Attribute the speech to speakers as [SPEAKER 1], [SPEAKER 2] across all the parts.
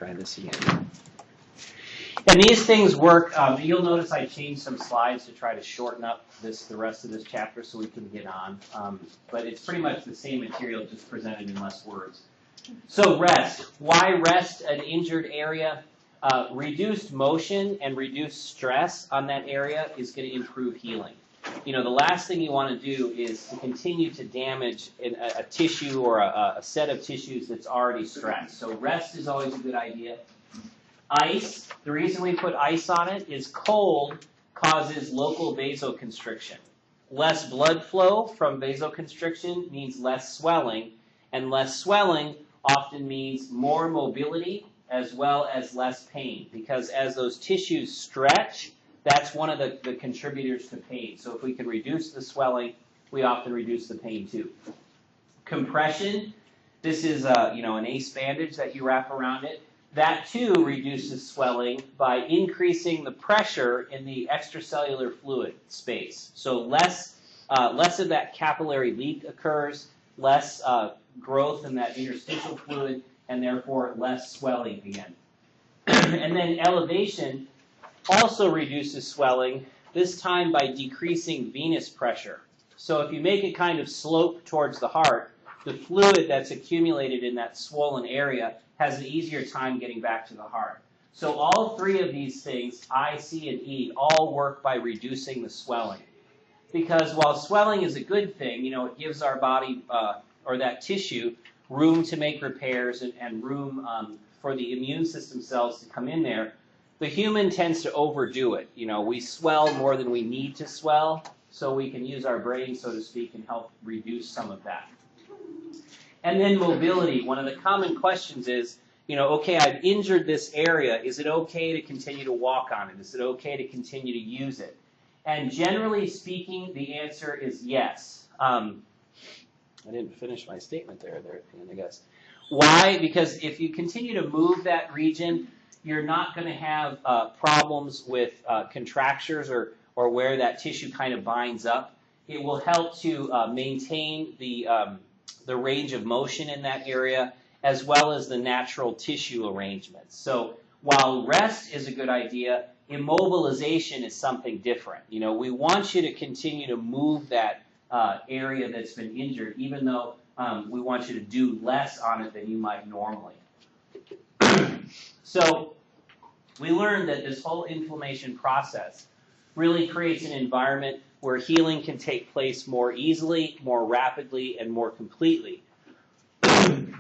[SPEAKER 1] try this again. And these things work. You'll notice I changed some slides to try to shorten up the rest of this chapter so we can get on. But it's pretty much the same material, just presented in less words. So rest. Why rest an injured area? Reduced motion and reduced stress on that area is going to improve healing. The last thing you want to do is to continue to damage a tissue or a set of tissues that's already stressed. So rest is always a good idea. Ice, the reason we put ice on it is cold causes local vasoconstriction. Less blood flow from vasoconstriction means less swelling, and less swelling often means more mobility as well as less pain, because as those tissues stretch, that's one of the contributors to pain. So if we can reduce the swelling, we often reduce the pain too. Compression, this is an ace bandage that you wrap around it. That too reduces swelling by increasing the pressure in the extracellular fluid space. So less of that capillary leak occurs, less growth in that interstitial fluid, and therefore less swelling again. And then elevation also reduces swelling, this time by decreasing venous pressure. So if you make it kind of slope towards the heart, the fluid that's accumulated in that swollen area has an easier time getting back to the heart. So all three of these things, I, C, and E, all work by reducing the swelling. Because while swelling is a good thing, it gives our body, or that tissue, room to make repairs and room for the immune system cells to come in there, the human tends to overdo it. We swell more than we need to swell, so we can use our brain, so to speak, and help reduce some of that. And then mobility. One of the common questions is, okay, I've injured this area. Is it okay to continue to walk on it? Is it okay to continue to use it? And generally speaking, the answer is yes. I didn't finish my statement there at the end, I guess. Why? Because if you continue to move that region, you're not going to have problems with contractures or where that tissue kind of binds up. It will help to maintain the range of motion in that area, as well as the natural tissue arrangements. So while rest is a good idea, immobilization is something different. We want you to continue to move that area that's been injured, even though we want you to do less on it than you might normally. So we learned that this whole inflammation process really creates an environment where healing can take place more easily, more rapidly, and more completely.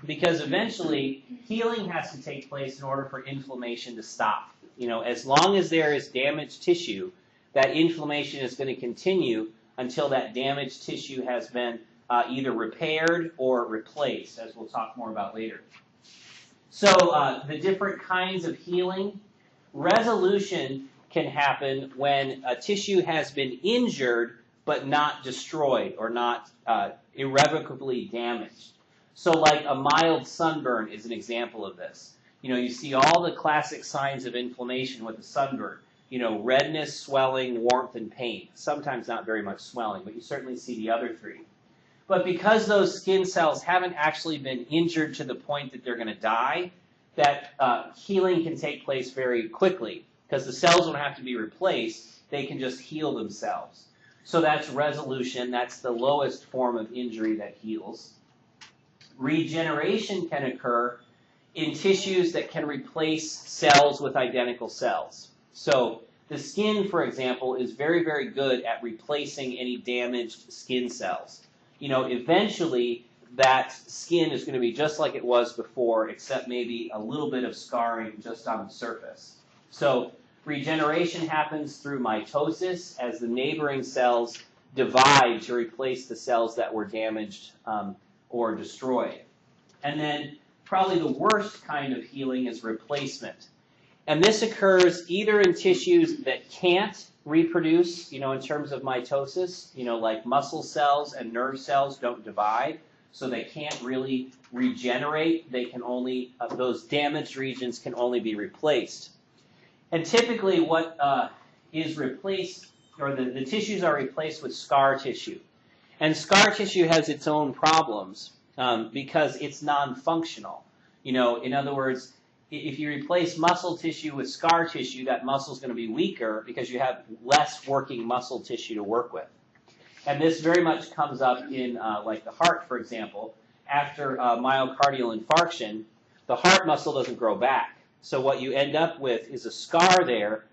[SPEAKER 1] Because eventually, healing has to take place in order for inflammation to stop. As long as there is damaged tissue, that inflammation is going to continue until that damaged tissue has been either repaired or replaced, as we'll talk more about later. So the different kinds of healing. Resolution can happen when a tissue has been injured but not destroyed or not irrevocably damaged. So like a mild sunburn is an example of this. You see all the classic signs of inflammation with a sunburn. Redness, swelling, warmth, and pain. Sometimes not very much swelling, but you certainly see the other three. But because those skin cells haven't actually been injured to the point that they're going to die, that healing can take place very quickly. Because the cells don't have to be replaced, they can just heal themselves. So that's resolution. That's the lowest form of injury that heals. Regeneration can occur in tissues that can replace cells with identical cells. So the skin, for example, is very, very good at replacing any damaged skin cells. Eventually that skin is going to be just like it was before, except maybe a little bit of scarring just on the surface. So regeneration happens through mitosis as the neighboring cells divide to replace the cells that were damaged or destroyed. And then probably the worst kind of healing is replacement. And this occurs either in tissues that can't reproduce, in terms of mitosis, like muscle cells and nerve cells don't divide, so they can't really regenerate. They can only, those damaged regions can only be replaced. And typically what is replaced, or the tissues are replaced with scar tissue. And scar tissue has its own problems because it's non-functional. In other words, if you replace muscle tissue with scar tissue, that muscle is going to be weaker because you have less working muscle tissue to work with. And this very much comes up in like the heart, for example. After myocardial infarction, the heart muscle doesn't grow back. So what you end up with is a scar there,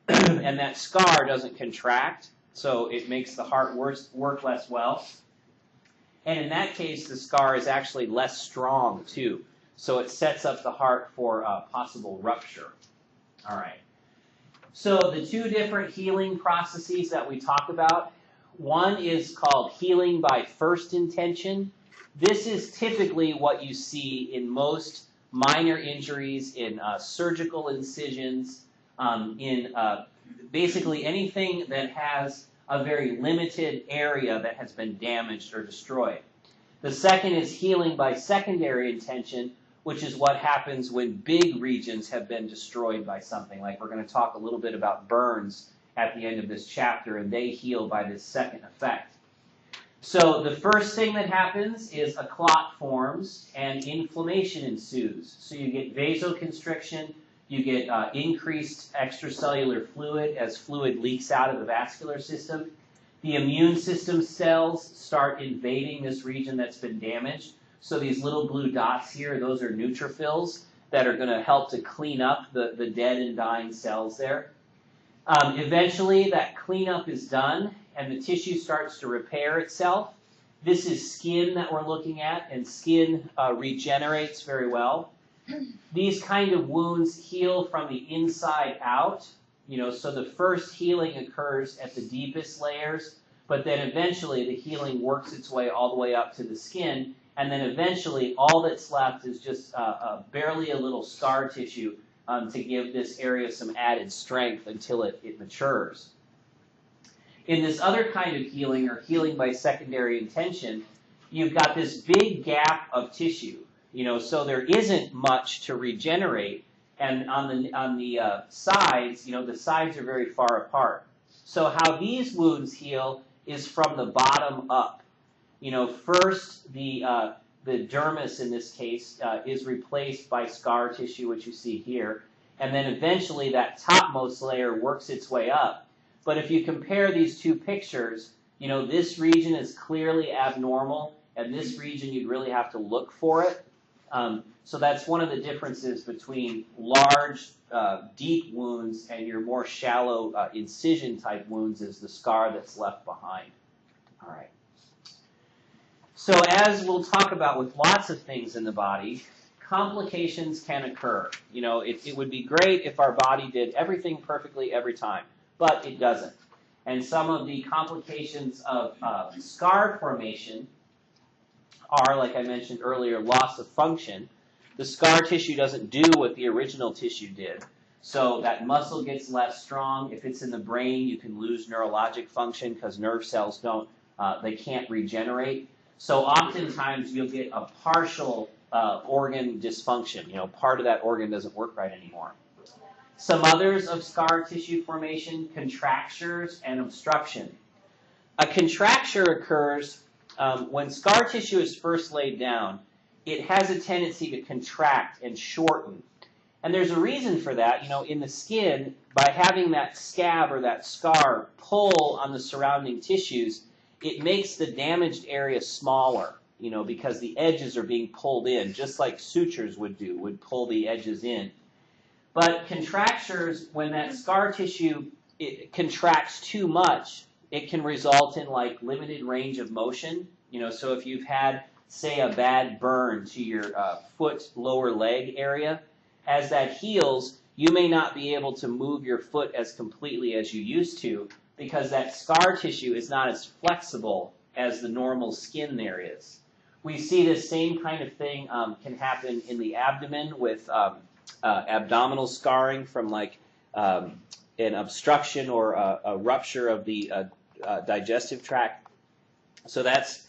[SPEAKER 1] and that scar doesn't contract, so it makes the heart work less well. And in that case, the scar is actually less strong, too. So it sets up the heart for possible rupture. All right. So the two different healing processes that we talk about, one is called healing by first intention. This is typically what you see in most minor injuries, in surgical incisions, in basically anything that has a very limited area that has been damaged or destroyed. The second is healing by secondary intention, which is what happens when big regions have been destroyed by something. Like we're going to talk a little bit about burns at the end of this chapter, and they heal by this second effect. So the first thing that happens is a clot forms and inflammation ensues. So you get vasoconstriction, you get increased extracellular fluid as fluid leaks out of the vascular system. The immune system cells start invading this region that's been damaged. So these little blue dots here, those are neutrophils that are going to help to clean up the dead and dying cells there. Eventually, that cleanup is done, and the tissue starts to repair itself. This is skin that we're looking at, and skin regenerates very well. These kind of wounds heal from the inside out. So the first healing occurs at the deepest layers, but then eventually the healing works its way all the way up to the skin, and then eventually all that's left is just barely a little scar tissue to give this area some added strength until it matures. In this other kind of healing, or healing by secondary intention, you've got this big gap of tissue. So there isn't much to regenerate, and on the sides, the sides are very far apart. So how these wounds heal is from the bottom up. First the dermis in this case is replaced by scar tissue, which you see here, and then eventually that topmost layer works its way up. But if you compare these two pictures, this region is clearly abnormal, and this region you'd really have to look for it. So that's one of the differences between large, deep wounds and your more shallow incision-type wounds is the scar that's left behind. All right. So as we'll talk about with lots of things in the body, complications can occur. It would be great if our body did everything perfectly every time, but it doesn't. And some of the complications of scar formation are, like I mentioned earlier, loss of function. The scar tissue doesn't do what the original tissue did. So that muscle gets less strong. If it's in the brain, you can lose neurologic function because nerve cells they can't regenerate. So oftentimes you'll get a partial organ dysfunction. Part of that organ doesn't work right anymore. Some others of scar tissue formation, contractures and obstruction. A contracture occurs when scar tissue is first laid down. It has a tendency to contract and shorten. And there's a reason for that. In the skin, by having that scab or that scar pull on the surrounding tissues, it makes the damaged area smaller, because the edges are being pulled in, just like sutures would pull the edges in. But contractures, when that scar tissue contracts too much, it can result in limited range of motion. So if you've had, say, a bad burn to your foot lower leg area, as that heals, you may not be able to move your foot as completely as you used to, because that scar tissue is not as flexible as the normal skin there is. We see this same kind of thing can happen in the abdomen with abdominal scarring from an obstruction or a rupture of the digestive tract. So that's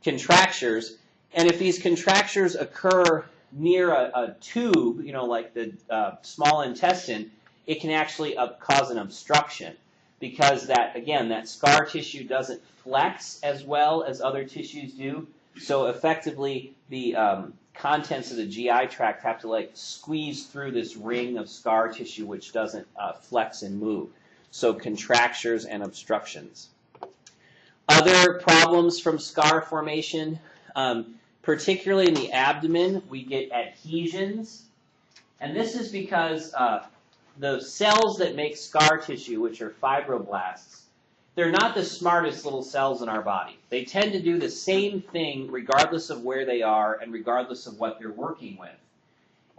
[SPEAKER 1] contractures. And if these contractures occur near a tube, like the small intestine, it can actually cause an obstruction, because that scar tissue doesn't flex as well as other tissues do. So effectively, the contents of the GI tract have to like squeeze through this ring of scar tissue which doesn't flex and move. So contractures and obstructions. Other problems from scar formation, particularly in the abdomen, we get adhesions. And this is because the cells that make scar tissue, which are fibroblasts, they're not the smartest little cells in our body. They tend to do the same thing regardless of where they are and regardless of what they're working with.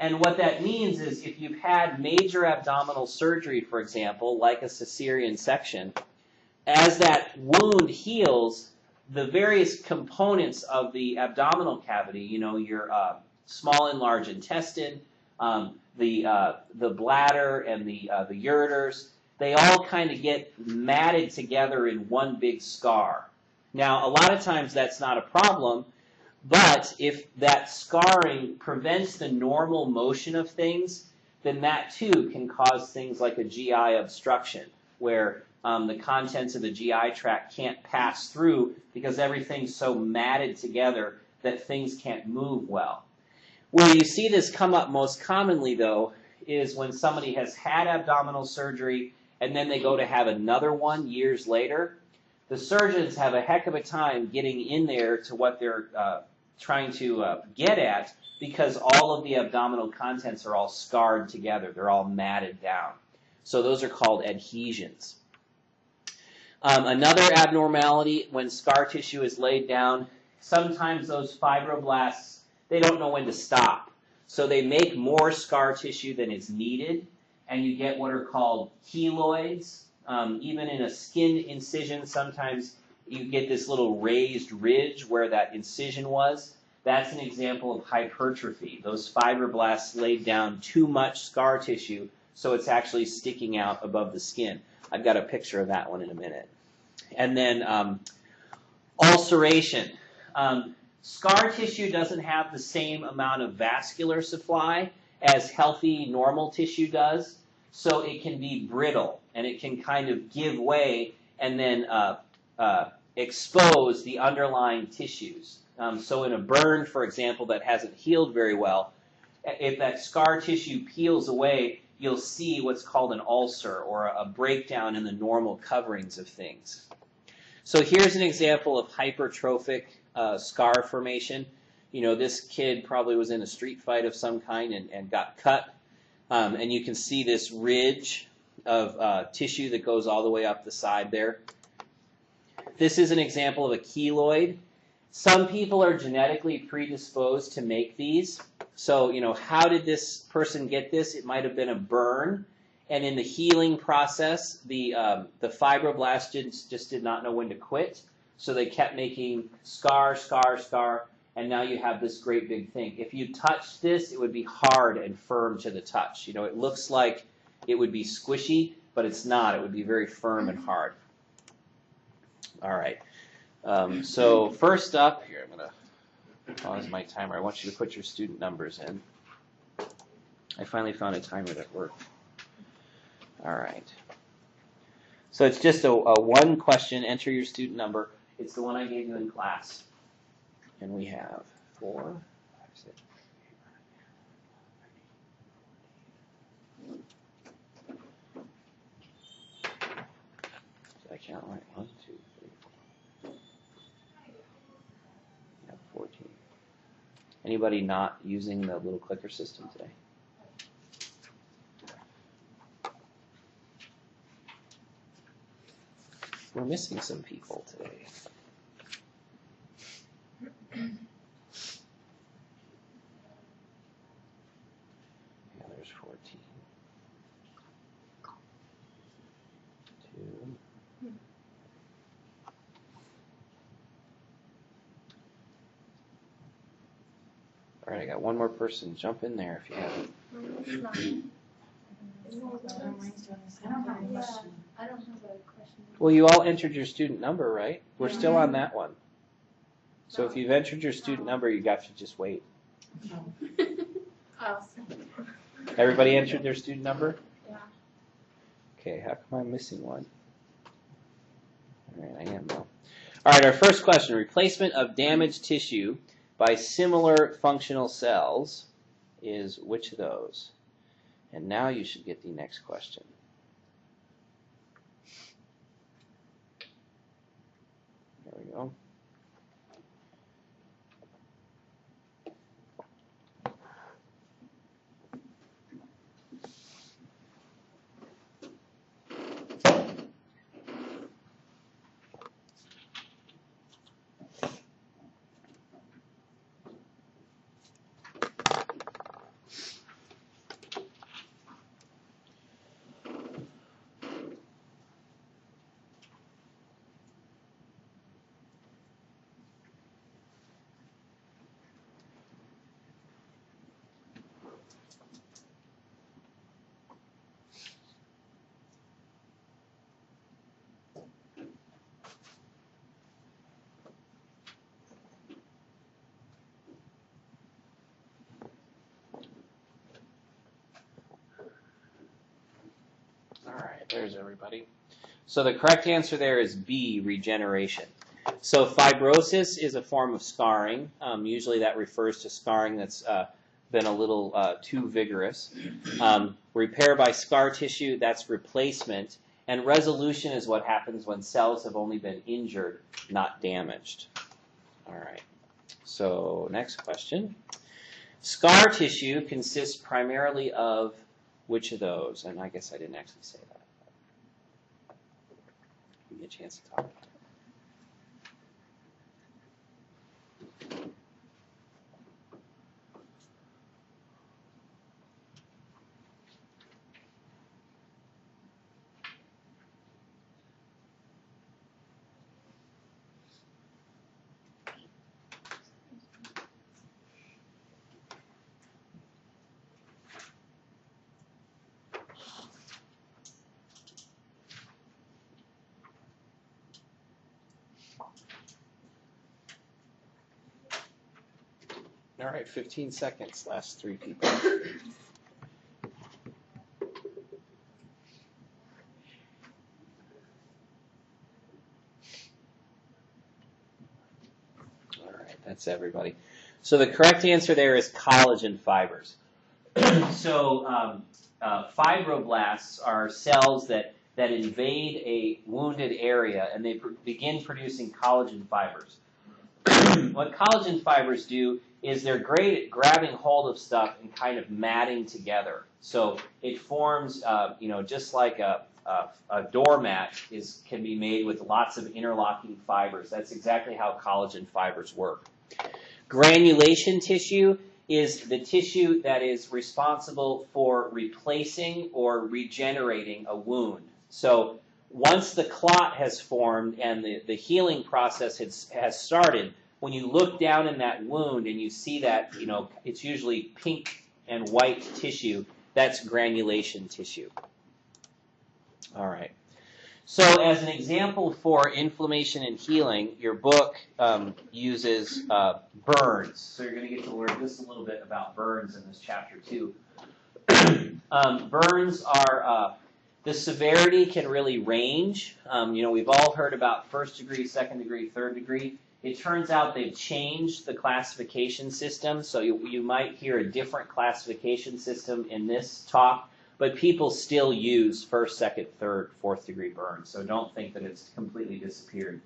[SPEAKER 1] And what that means is if you've had major abdominal surgery, for example, like a cesarean section, as that wound heals, the various components of the abdominal cavity, you know, your small and large intestine, the bladder and the ureters, they all kind of get matted together in one big scar. Now, a lot of times that's not a problem, but if that scarring prevents the normal motion of things, then that too can cause things like a GI obstruction, where the contents of the GI tract can't pass through because everything's so matted together that things can't move well. Where you see this come up most commonly, though, is when somebody has had abdominal surgery and then they go to have another one years later. The surgeons have a heck of a time getting in there to what they're trying to get at because all of the abdominal contents are all scarred together. They're all matted down. So those are called adhesions. Another abnormality when scar tissue is laid down, sometimes those fibroblasts, they don't know when to stop. So they make more scar tissue than is needed, and you get what are called keloids. Even in a skin incision, sometimes you get this little raised ridge where that incision was. That's an example of hypertrophy. Those fibroblasts laid down too much scar tissue, so it's actually sticking out above the skin. I've got a picture of that one in a minute. And then ulceration. Scar tissue doesn't have the same amount of vascular supply as healthy, normal tissue does, so it can be brittle, and it can kind of give way and then expose the underlying tissues. So in a burn, for example, that hasn't healed very well, if that scar tissue peels away, you'll see what's called an ulcer or a breakdown in the normal coverings of things. So here's an example of hypertrophic scar formation. You know, this kid probably was in a street fight of some kind and got cut. And you can see this ridge of tissue that goes all the way up the side there. This is an example of a keloid. Some people are genetically predisposed to make these. So, you know, how did this person get this? It might have been a burn. And in the healing process, the fibroblasts just did not know when to quit. So they kept making scar, scar, scar. And now you have this great big thing. If you touched this, it would be hard and firm to the touch. You know, it looks like it would be squishy, but it's not. It would be very firm and hard. All right. So first up, here, I'm going to pause my timer. I want you to put your student numbers in. I finally found a timer that worked. All right. So it's just a one question. Enter your student number. It's the one I gave you in class. And we have 4, 5, 6, 8, 9. Did I count right? 1, 2, 3, 4. Yeah, 14. Anybody not using the little clicker system today? We're missing some people today. Yeah, there's 14. 2. All right, I got one more person. Jump in there if you haven't.
[SPEAKER 2] I don't have a question.
[SPEAKER 1] Well, you all entered your student number, right? We're still on that one. So if you've entered your student number, you got to just wait. Everybody entered their student number?
[SPEAKER 2] Yeah.
[SPEAKER 1] Okay, how come I'm missing one? All right, I am though. All right, our first question, replacement of damaged tissue by similar functional cells is which of those? And now you should get the next question. There we go. All right, there's everybody. So the correct answer there is B, regeneration. So fibrosis is a form of scarring. Usually that refers to scarring that's been a little too vigorous. Repair by scar tissue, that's replacement. And resolution is what happens when cells have only been injured, not damaged. All right, so next question. Scar tissue consists primarily of which of those? And I guess I didn't actually say that. Give me a chance to talk about it. All right, 15 seconds, last three people. All right, that's everybody. So the correct answer there is collagen fibers. So fibroblasts are cells that invade a wounded area, and they begin producing collagen fibers. What collagen fibers do is they're great at grabbing hold of stuff and kind of matting together. So it forms, just like a doormat can be made with lots of interlocking fibers. That's exactly how collagen fibers work. Granulation tissue is the tissue that is responsible for replacing or regenerating a wound. So once the clot has formed and the healing process has started, when you look down in that wound and you see that, it's usually pink and white tissue, that's granulation tissue. All right. So as an example for inflammation and healing, your book uses burns. So you're going to get to learn just a little bit about burns in this chapter too. Burns are, the severity can really range. We've all heard about first degree, second degree, third degree. It turns out they've changed the classification system, so you might hear a different classification system in this talk, but people still use first, second, third, fourth degree burns, so don't think that it's completely disappeared.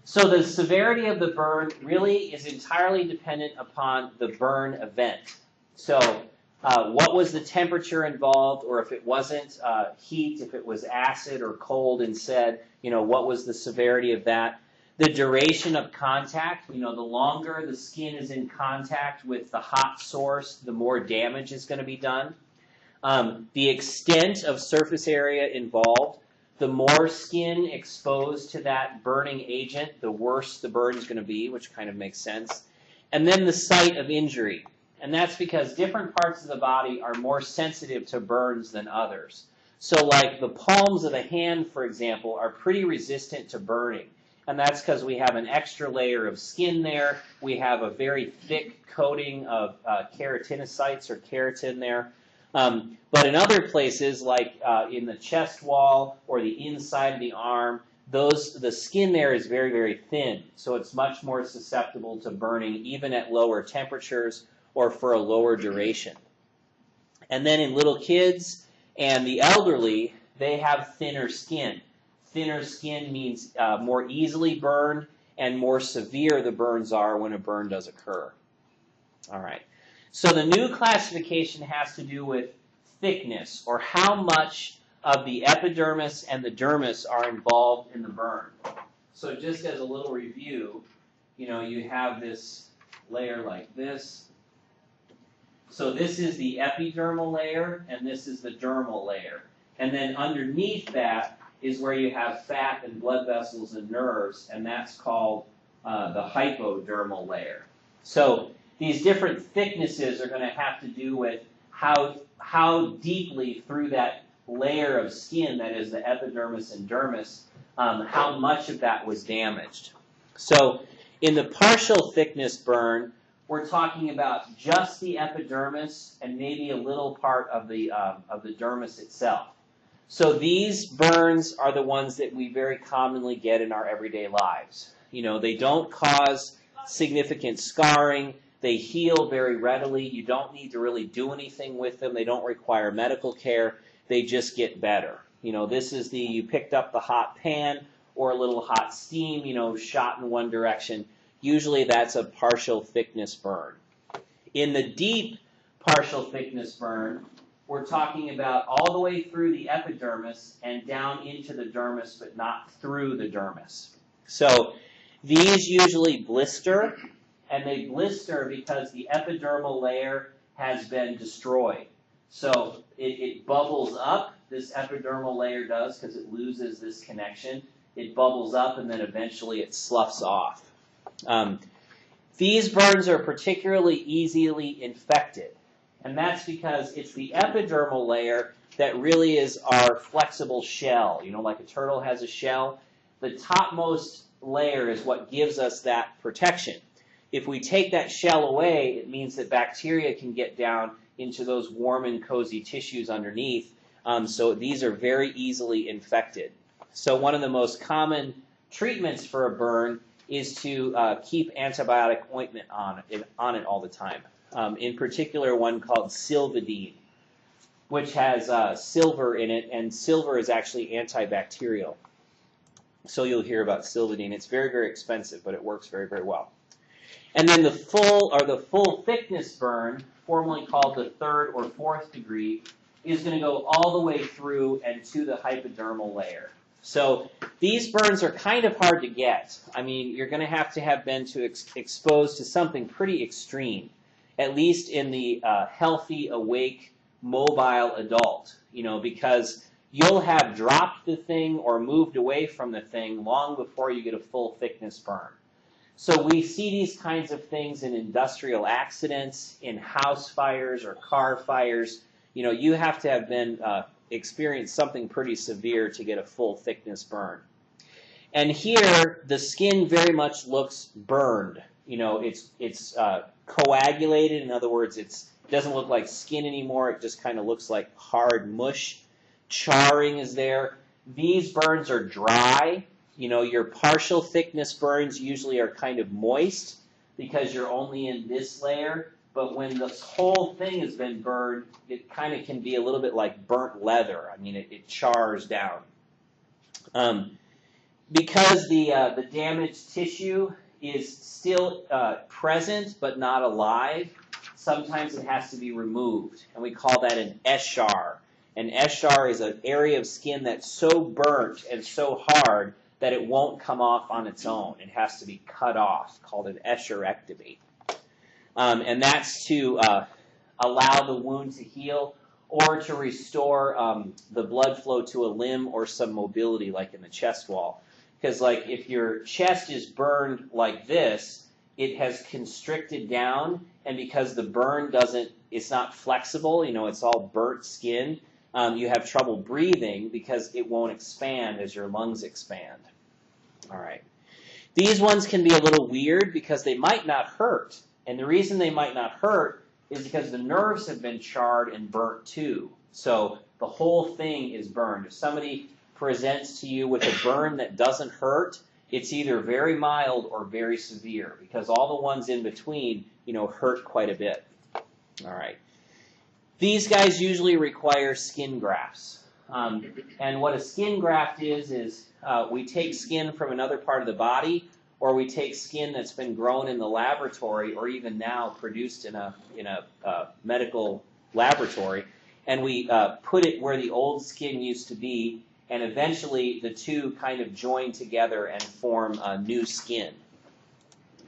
[SPEAKER 1] So the severity of the burn really is entirely dependent upon the burn event. So what was the temperature involved, or if it wasn't heat, if it was acid or cold instead, what was the severity of that? The duration of contact, the longer the skin is in contact with the hot source, the more damage is going to be done. The extent of surface area involved, the more skin exposed to that burning agent, the worse the burn is going to be, which kind of makes sense. And then the site of injury. And that's because different parts of the body are more sensitive to burns than others. So like the palms of the hand, for example, are pretty resistant to burning. And that's because we have an extra layer of skin there. We have a very thick coating of keratinocytes or keratin there. But in other places, like in the chest wall or the inside of the arm, the skin there is very, very thin, so it's much more susceptible to burning even at lower temperatures or for a lower duration. And then in little kids and the elderly, they have thinner skin. Thinner skin means more easily burned, and more severe the burns are when a burn does occur. All right. So the new classification has to do with thickness, or how much of the epidermis and the dermis are involved in the burn. So just as a little review, you have this layer like this. So this is the epidermal layer, and this is the dermal layer. And then underneath that is where you have fat and blood vessels and nerves, and that's called the hypodermal layer. So these different thicknesses are going to have to do with how deeply through that layer of skin, that is the epidermis and dermis, how much of that was damaged. So in the partial thickness burn, we're talking about just the epidermis and maybe a little part of the dermis itself. So these burns are the ones that we very commonly get in our everyday lives. They don't cause significant scarring. They heal very readily. You don't need to really do anything with them. They don't require medical care. They just get better. This is you picked up the hot pan or a little hot steam, shot in one direction. Usually that's a partial thickness burn. In the deep partial thickness burn, we're talking about all the way through the epidermis and down into the dermis, but not through the dermis. So these usually blister, and they blister because the epidermal layer has been destroyed. So it bubbles up, this epidermal layer does, because it loses this connection. It bubbles up, and then eventually it sloughs off. These burns are particularly easily infected. And that's because it's the epidermal layer that really is our flexible shell. Like a turtle has a shell. The topmost layer is what gives us that protection. If we take that shell away, it means that bacteria can get down into those warm and cozy tissues underneath. So these are very easily infected. So one of the most common treatments for a burn is to keep antibiotic ointment on it all the time. In particular, one called Silvadene, which has silver in it, and silver is actually antibacterial. So you'll hear about Silvadene. It's very, very expensive, but it works very, very well. And then the full thickness burn, formerly called the 3rd or 4th degree, is going to go all the way through and to the hypodermal layer. So these burns are kind of hard to get. I mean, you're going to have been exposed to something pretty extreme, at least in the healthy, awake, mobile adult, because you'll have dropped the thing or moved away from the thing long before you get a full thickness burn. So we see these kinds of things in industrial accidents, in house fires or car fires. You have to have been experienced something pretty severe to get a full thickness burn. And here, the skin very much looks burned. It's coagulated. In other words, it doesn't look like skin anymore. It just kind of looks like hard mush. Charring is there. These burns are dry. Your partial thickness burns usually are kind of moist because you're only in this layer. But when this whole thing has been burned, it kind of can be a little bit like burnt leather. I mean, it chars down. Because the damaged tissue is still present but not alive, sometimes it has to be removed. And we call that an eschar. An eschar is an area of skin that's so burnt and so hard that it won't come off on its own. It has to be cut off, called an escharectomy. And that's to allow the wound to heal or to restore the blood flow to a limb or some mobility, like in the chest wall. Because if your chest is burned like this, it has constricted down, and because the burn it's not flexible, it's all burnt skin, you have trouble breathing because it won't expand as your lungs expand. All right. These ones can be a little weird because they might not hurt. And the reason they might not hurt is because the nerves have been charred and burnt too. So the whole thing is burned. If somebody presents to you with a burn that doesn't hurt, it's either very mild or very severe, because all the ones in between, hurt quite a bit. All right. These guys usually require skin grafts. And what a skin graft is we take skin from another part of the body, or we take skin that's been grown in the laboratory, or even now produced in a medical laboratory, and we put it where the old skin used to be, and eventually the two kind of join together and form new skin.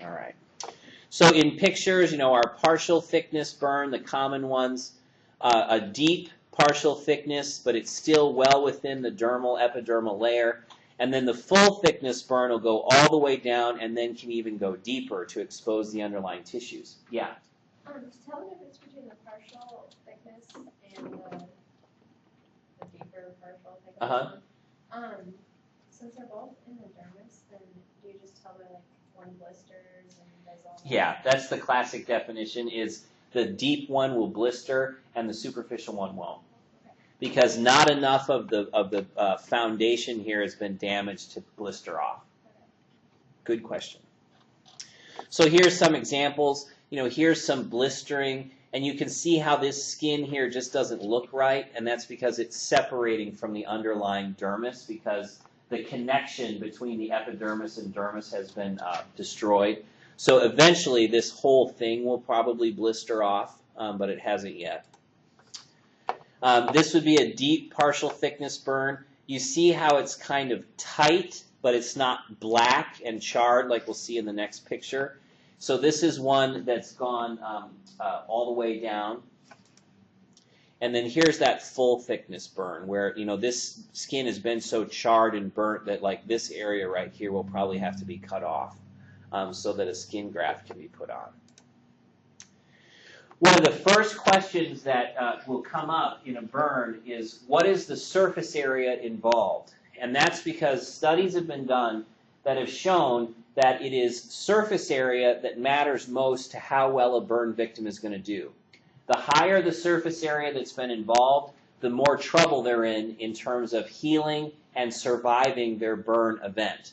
[SPEAKER 1] All right. So in pictures, our partial thickness burn, the common ones, a deep partial thickness, but it's still well within the dermal epidermal layer. And then the full thickness burn will go all the way down and then can even go deeper to expose the underlying tissues. Yeah?
[SPEAKER 2] Tell the difference between the partial thickness and the deeper partial thickness.
[SPEAKER 1] Uh-huh.
[SPEAKER 2] Since they're both in the dermis, then do you just tell by like one blisters and does all that?
[SPEAKER 1] Yeah, that's the classic definition, is the deep one will blister and the superficial one won't. Because not enough of the foundation here has been damaged to blister off. Good question. So here's some examples. Here's some blistering, and you can see how this skin here just doesn't look right, and that's because it's separating from the underlying dermis, because the connection between the epidermis and dermis has been destroyed. So eventually this whole thing will probably blister off, but it hasn't yet. This would be a deep partial thickness burn. You see how it's kind of tight, but it's not black and charred like we'll see in the next picture. So this is one that's gone all the way down. And then here's that full thickness burn where, this skin has been so charred and burnt that like this area right here will probably have to be cut off so that a skin graft can be put on. One of the first questions that will come up in a burn is, what is the surface area involved? And that's because studies have been done that have shown that it is surface area that matters most to how well a burn victim is going to do. The higher the surface area that's been involved, the more trouble they're in terms of healing and surviving their burn event.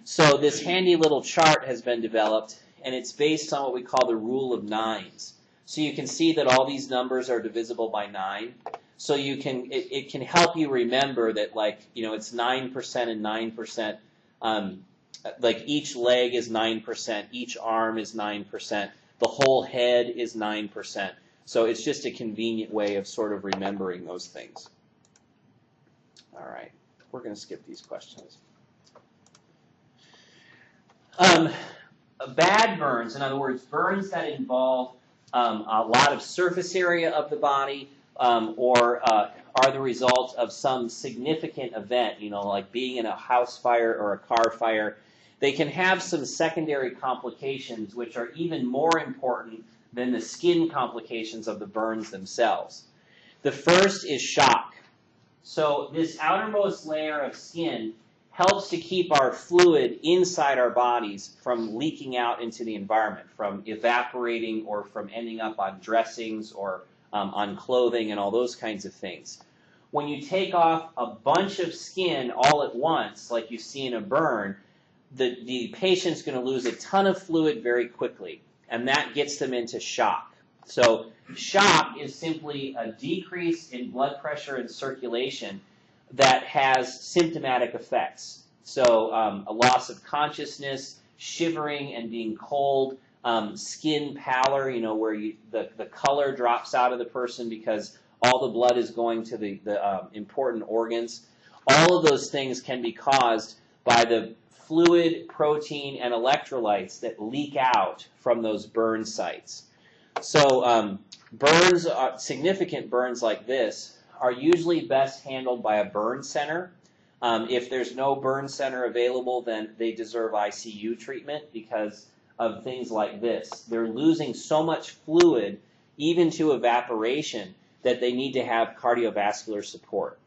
[SPEAKER 1] So this handy little chart has been developed, and it's based on what we call the rule of nines. So you can see that all these numbers are divisible by 9. So it can help you remember that, it's 9% and 9%. Like each leg is 9%, each arm is 9%, the whole head is 9%. So it's just a convenient way of sort of remembering those things. All right, we're going to skip these questions. Bad burns, in other words, burns that involve a lot of surface area of the body, or are the result of some significant event, like being in a house fire or a car fire. They can have some secondary complications which are even more important than the skin complications of the burns themselves. The first is shock. So this outermost layer of skin helps to keep our fluid inside our bodies from leaking out into the environment, from evaporating or from ending up on dressings or on clothing and all those kinds of things. When you take off a bunch of skin all at once, like you see in a burn, the patient's going to lose a ton of fluid very quickly, and that gets them into shock. So shock is simply a decrease in blood pressure and circulation that has symptomatic effects. So a loss of consciousness, shivering and being cold, skin pallor, where the color drops out of the person because all the blood is going to the important organs. All of those things can be caused by the fluid, protein, and electrolytes that leak out from those burn sites. So significant burns like this are usually best handled by a burn center. If there's no burn center available, then they deserve ICU treatment because of things like this. They're losing so much fluid, even to evaporation, that they need to have cardiovascular support.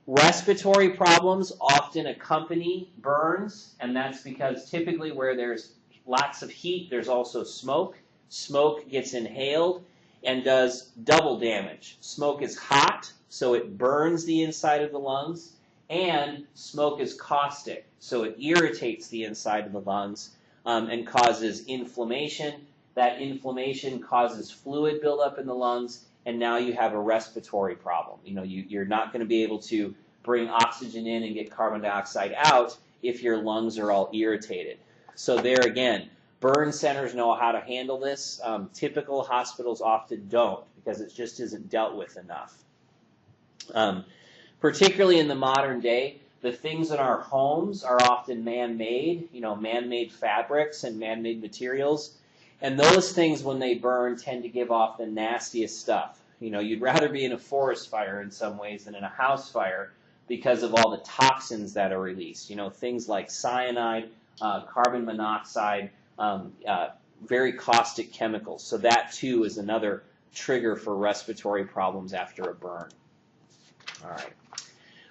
[SPEAKER 1] Respiratory problems often accompany burns, and that's because typically where there's lots of heat, there's also smoke. Smoke gets inhaled, and does double damage. Smoke is hot, so it burns the inside of the lungs, and smoke is caustic, so it irritates the inside of the lungs and causes inflammation. That inflammation causes fluid buildup in the lungs, and now you have a respiratory problem. You're not going to be able to bring oxygen in and get carbon dioxide out if your lungs are all irritated. So there again, burn centers know how to handle this. Typical hospitals often don't because it just isn't dealt with enough. Particularly in the modern day, the things in our homes are often man-made, man-made fabrics and man-made materials. And those things, when they burn, tend to give off the nastiest stuff. You'd rather be in a forest fire in some ways than in a house fire because of all the toxins that are released. Things like cyanide, carbon monoxide, very caustic chemicals. So that, too, is another trigger for respiratory problems after a burn. All right.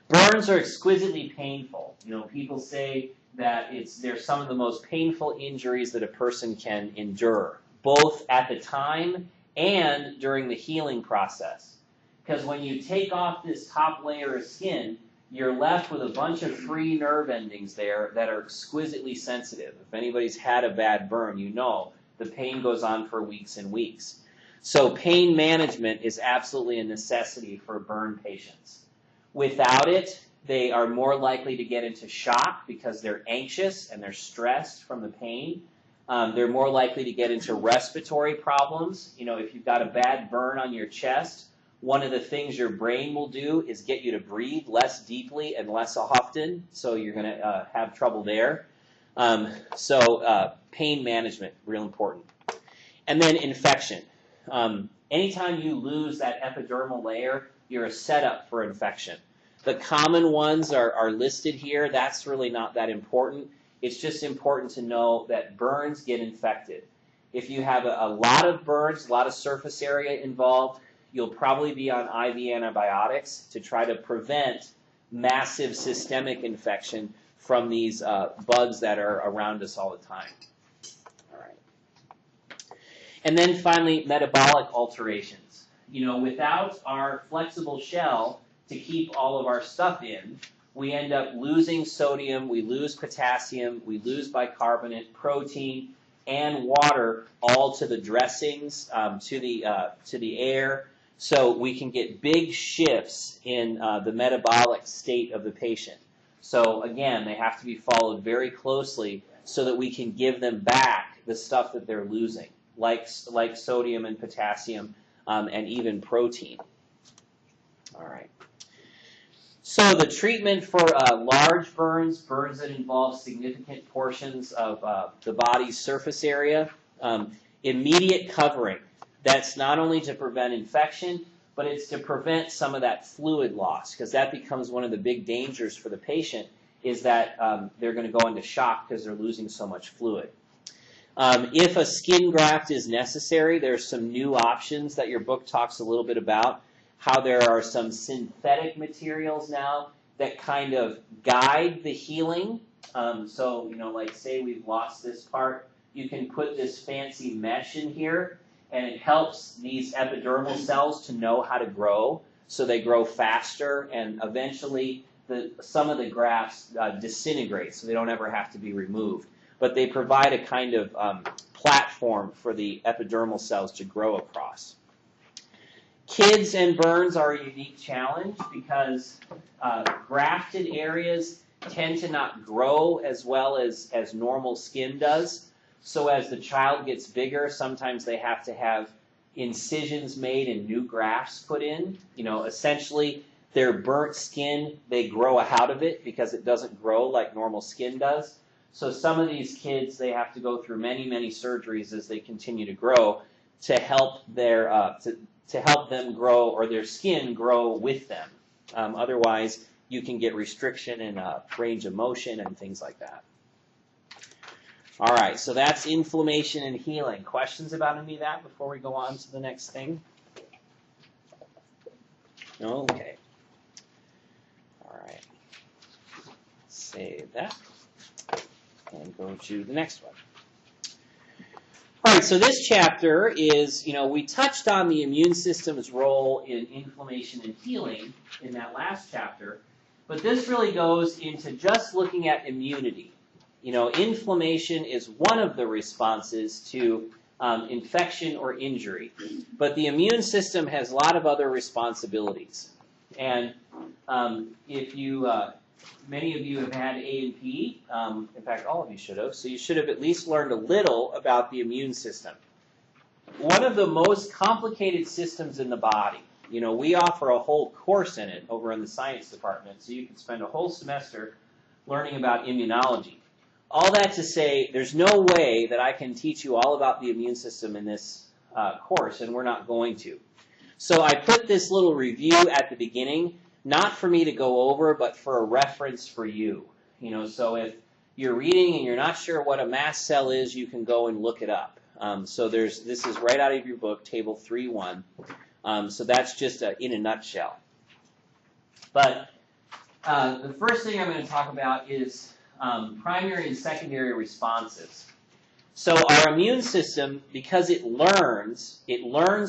[SPEAKER 1] Burns are exquisitely painful. People say that they're some of the most painful injuries that a person can endure, both at the time and during the healing process. Because when you take off this top layer of skin, you're left with a bunch of free nerve endings there that are exquisitely sensitive. If anybody's had a bad burn, the pain goes on for weeks and weeks. So pain management is absolutely a necessity for burn patients. Without it, they are more likely to get into shock because they're anxious and they're stressed from the pain. They're more likely to get into respiratory problems. If you've got a bad burn on your chest, one of the things your brain will do is get you to breathe less deeply and less often, so you're going to have trouble there. So pain management, real important. And then infection. Anytime you lose that epidermal layer, you're a setup for infection. The common ones are listed here. That's really not that important. It's just important to know that burns get infected. If you have a lot of burns, a lot of surface area involved, you'll probably be on IV antibiotics to try to prevent massive systemic infection from these bugs that are around us all the time. All right. And then finally, metabolic alterations. Without our flexible shell to keep all of our stuff in, we end up losing sodium, we lose potassium, we lose bicarbonate, protein, and water all to the dressings, to the air. So we can get big shifts in the metabolic state of the patient. So again, they have to be followed very closely so that we can give them back the stuff that they're losing, like sodium and potassium and even protein. All right. So the treatment for large burns that involve significant portions of the body's surface area, immediate covering. That's not only to prevent infection, but it's to prevent some of that fluid loss, because that becomes one of the big dangers for the patient, is that they're going to go into shock because they're losing so much fluid. If a skin graft is necessary, there's some new options that your book talks a little bit about, how there are some synthetic materials now that kind of guide the healing. So, like say we've lost this part, you can put this fancy mesh in here, and it helps these epidermal cells to know how to grow, so they grow faster, and eventually some of the grafts disintegrate, so they don't ever have to be removed. But they provide a kind of platform for the epidermal cells to grow across. Kids and burns are a unique challenge because grafted areas tend to not grow as well as normal skin does. So as the child gets bigger, sometimes they have to have incisions made and new grafts put in. Essentially, their burnt skin, they grow out of it because it doesn't grow like normal skin does. So some of these kids, they have to go through many, many surgeries as they continue to grow to help to help them grow, or their skin grow with them. Otherwise, you can get restriction in range of motion and things like that. All right, so that's inflammation and healing. Questions about any of that before we go on to the next thing? Okay. All right. Save that and go to the next one. All right, so this chapter is, we touched on the immune system's role in inflammation and healing in that last chapter, but this really goes into just looking at immunity. Inflammation is one of the responses to infection or injury, but the immune system has a lot of other responsibilities. And if you, many of you have had A&P, in fact all of you should have, so you should have at least learned a little about the immune system. One of the most complicated systems in the body, we offer a whole course in it over in the science department, so you can spend a whole semester learning about immunology. All that to say, there's no way that I can teach you all about the immune system in this course, and we're not going to. So I put this little review at the beginning, not for me to go over, but for a reference for you. So if you're reading and you're not sure what a mast cell is, you can go and look it up. So this is right out of your book, Table 3.1. So that's just in a nutshell. But the first thing I'm going to talk about is primary and secondary responses. So our immune system, because it learns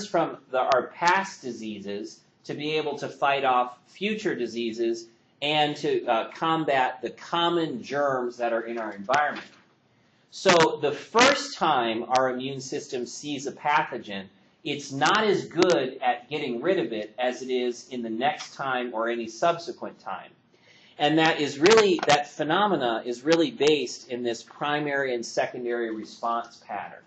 [SPEAKER 1] from our past diseases to be able to fight off future diseases and to combat the common germs that are in our environment. So the first time our immune system sees a pathogen, it's not as good at getting rid of it as it is in the next time or any subsequent time. And that phenomena is really based in this primary and secondary response pattern.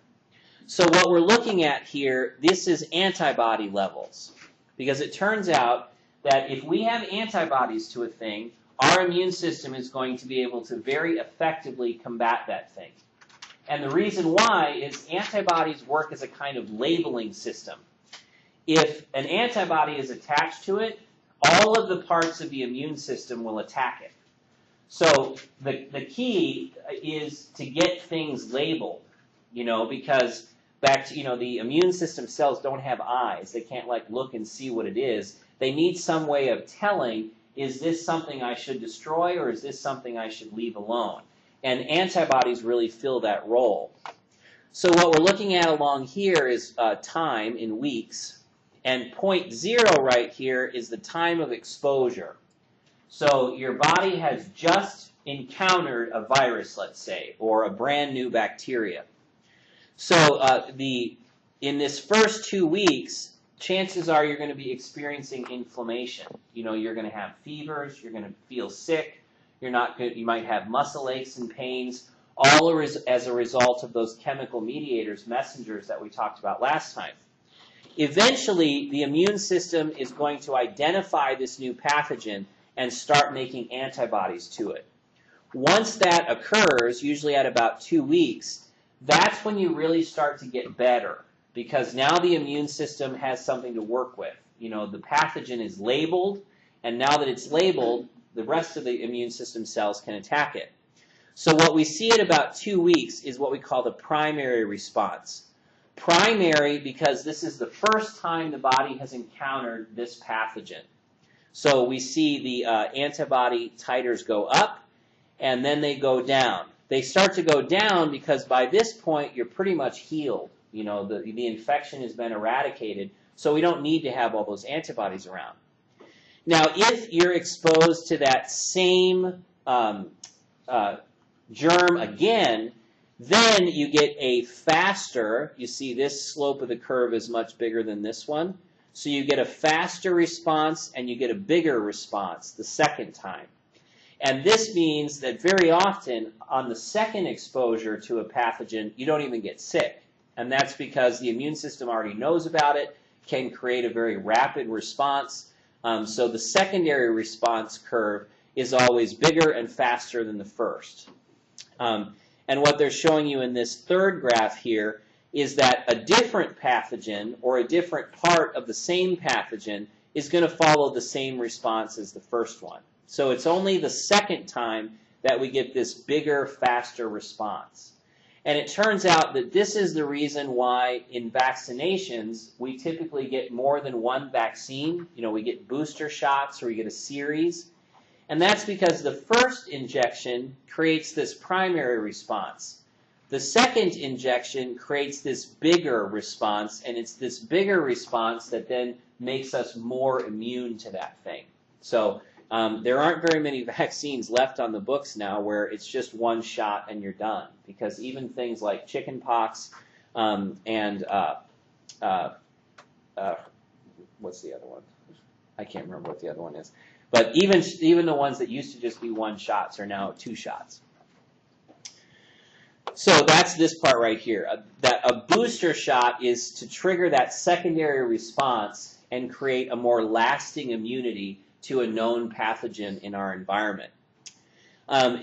[SPEAKER 1] So what we're looking at here, this is antibody levels. Because it turns out that if we have antibodies to a thing, our immune system is going to be able to very effectively combat that thing. And the reason why is antibodies work as a kind of labeling system. If an antibody is attached to it, all of the parts of the immune system will attack it. So the key is to get things labeled, because back to, the immune system cells don't have eyes. They can't look and see what it is. They need some way of telling, is this something I should destroy or is this something I should leave alone? And antibodies really fill that role. So what we're looking at along here is time in weeks. And 0.0 right here is the time of exposure. So your body has just encountered a virus, let's say, or a brand new bacteria. So in this first 2 weeks, chances are you're going to be experiencing inflammation. You're going to have fevers, you're going to feel sick, you might have muscle aches and pains, all as a result of those chemical mediators, messengers that we talked about last time. Eventually, the immune system is going to identify this new pathogen and start making antibodies to it. Once that occurs, usually at about 2 weeks, that's when you really start to get better, because now the immune system has something to work with. The pathogen is labeled, and now that it's labeled, the rest of the immune system cells can attack it. So what we see at about 2 weeks is what we call the primary response. Primary because this is the first time the body has encountered this pathogen. So we see the antibody titers go up, and then they go down. They start to go down because by this point you're pretty much healed. The infection has been eradicated, so we don't need to have all those antibodies around. Now, if you're exposed to that same germ again, then you get a faster, you see this slope of the curve is much bigger than this one, so you get a faster response and you get a bigger response the second time. And this means that very often on the second exposure to a pathogen, you don't even get sick. And that's because the immune system already knows about it, can create a very rapid response. So the secondary response curve is always bigger and faster than the first. And what they're showing you in this third graph here is that a different pathogen or a different part of the same pathogen is going to follow the same response as the first one. So it's only the second time that we get this bigger, faster response. And it turns out that this is the reason why in vaccinations we typically get more than one vaccine. We get booster shots or we get a series. And that's because the first injection creates this primary response. The second injection creates this bigger response, and it's this bigger response that then makes us more immune to that thing. So there aren't very many vaccines left on the books now where it's just one shot and you're done, because even things like chickenpox and what's the other one? I can't remember what the other one is. But even the ones that used to just be one shots are now 2 shots. So that's this part right here. A booster shot is to trigger that secondary response and create a more lasting immunity to a known pathogen in our environment.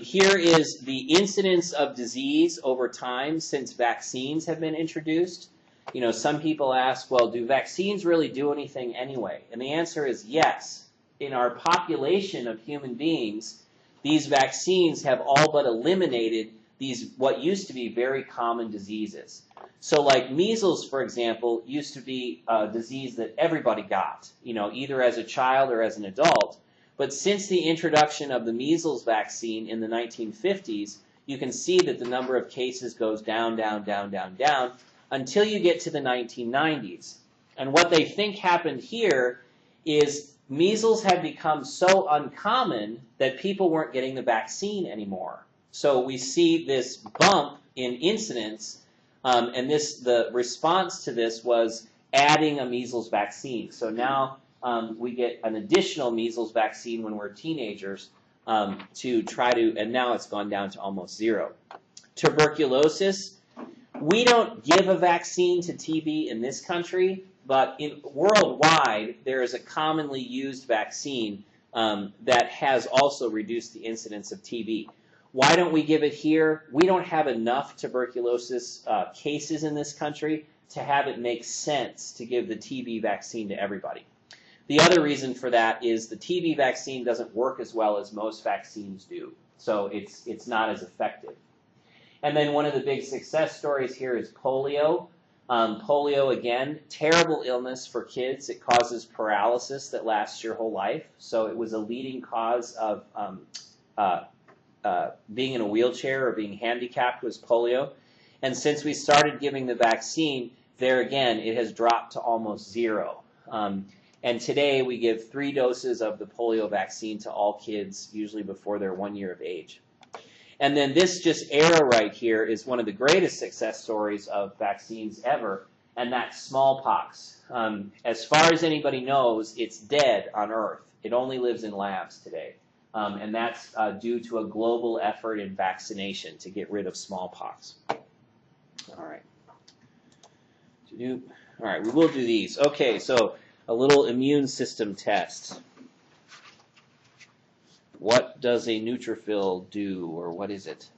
[SPEAKER 1] Here is the incidence of disease over time since vaccines have been introduced. You know, some people ask, well, do vaccines really do anything anyway? And the answer is yes. In our population of human beings, these vaccines have all but eliminated these what used to be very common diseases. So like measles, for example, used to be a disease that everybody got, you know, either as a child or as an adult. But since the introduction of the measles vaccine in the 1950s, you can see that the number of cases goes down, down, down, down, down, until you get to the 1990s. And what they think happened here is measles had become so uncommon that people weren't getting the vaccine anymore. So we see this bump in incidence, and the response to this was adding a measles vaccine. So now we get an additional measles vaccine when we're teenagers to try to, and now it's gone down to almost 0. Tuberculosis, we don't give a vaccine to TB in this country, but worldwide there is a commonly used vaccine that has also reduced the incidence of TB. Why don't we give it here? We don't have enough tuberculosis cases in this country to have it make sense to give the TB vaccine to everybody. The other reason for that is the TB vaccine doesn't work as well as most vaccines do, so it's not as effective. And then one of the big success stories here is polio. Polio, again, terrible illness for kids. It causes paralysis that lasts your whole life. So it was a leading cause of being in a wheelchair or being handicapped was polio. And since we started giving the vaccine, there again, it has dropped to almost 0. And today we give 3 doses of the polio vaccine to all kids, usually before they're 1 year of age. And then this just arrow right here is one of the greatest success stories of vaccines ever, and that's smallpox. As far as anybody knows, it's dead on Earth. It only lives in labs today. And that's due to a global effort in vaccination to get rid of smallpox. All right. All right, we will do these. Okay, so a little immune system test. What does a neutrophil do, or what is it?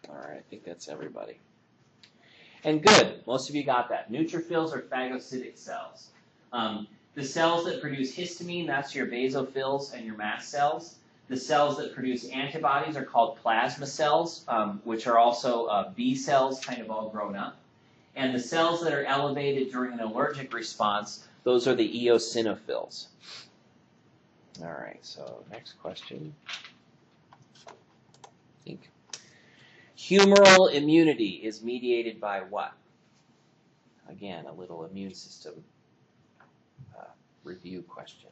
[SPEAKER 1] All right, I think that's everybody. And good, most of you got that. Neutrophils are phagocytic cells. The cells that produce histamine, that's your basophils and your mast cells. The cells that produce antibodies are called plasma cells, which are also B cells, kind of all grown up. And the cells that are elevated during an allergic response, those are the eosinophils. All right, so next question. I think. Humoral immunity is mediated by what? Again, a little immune system review question.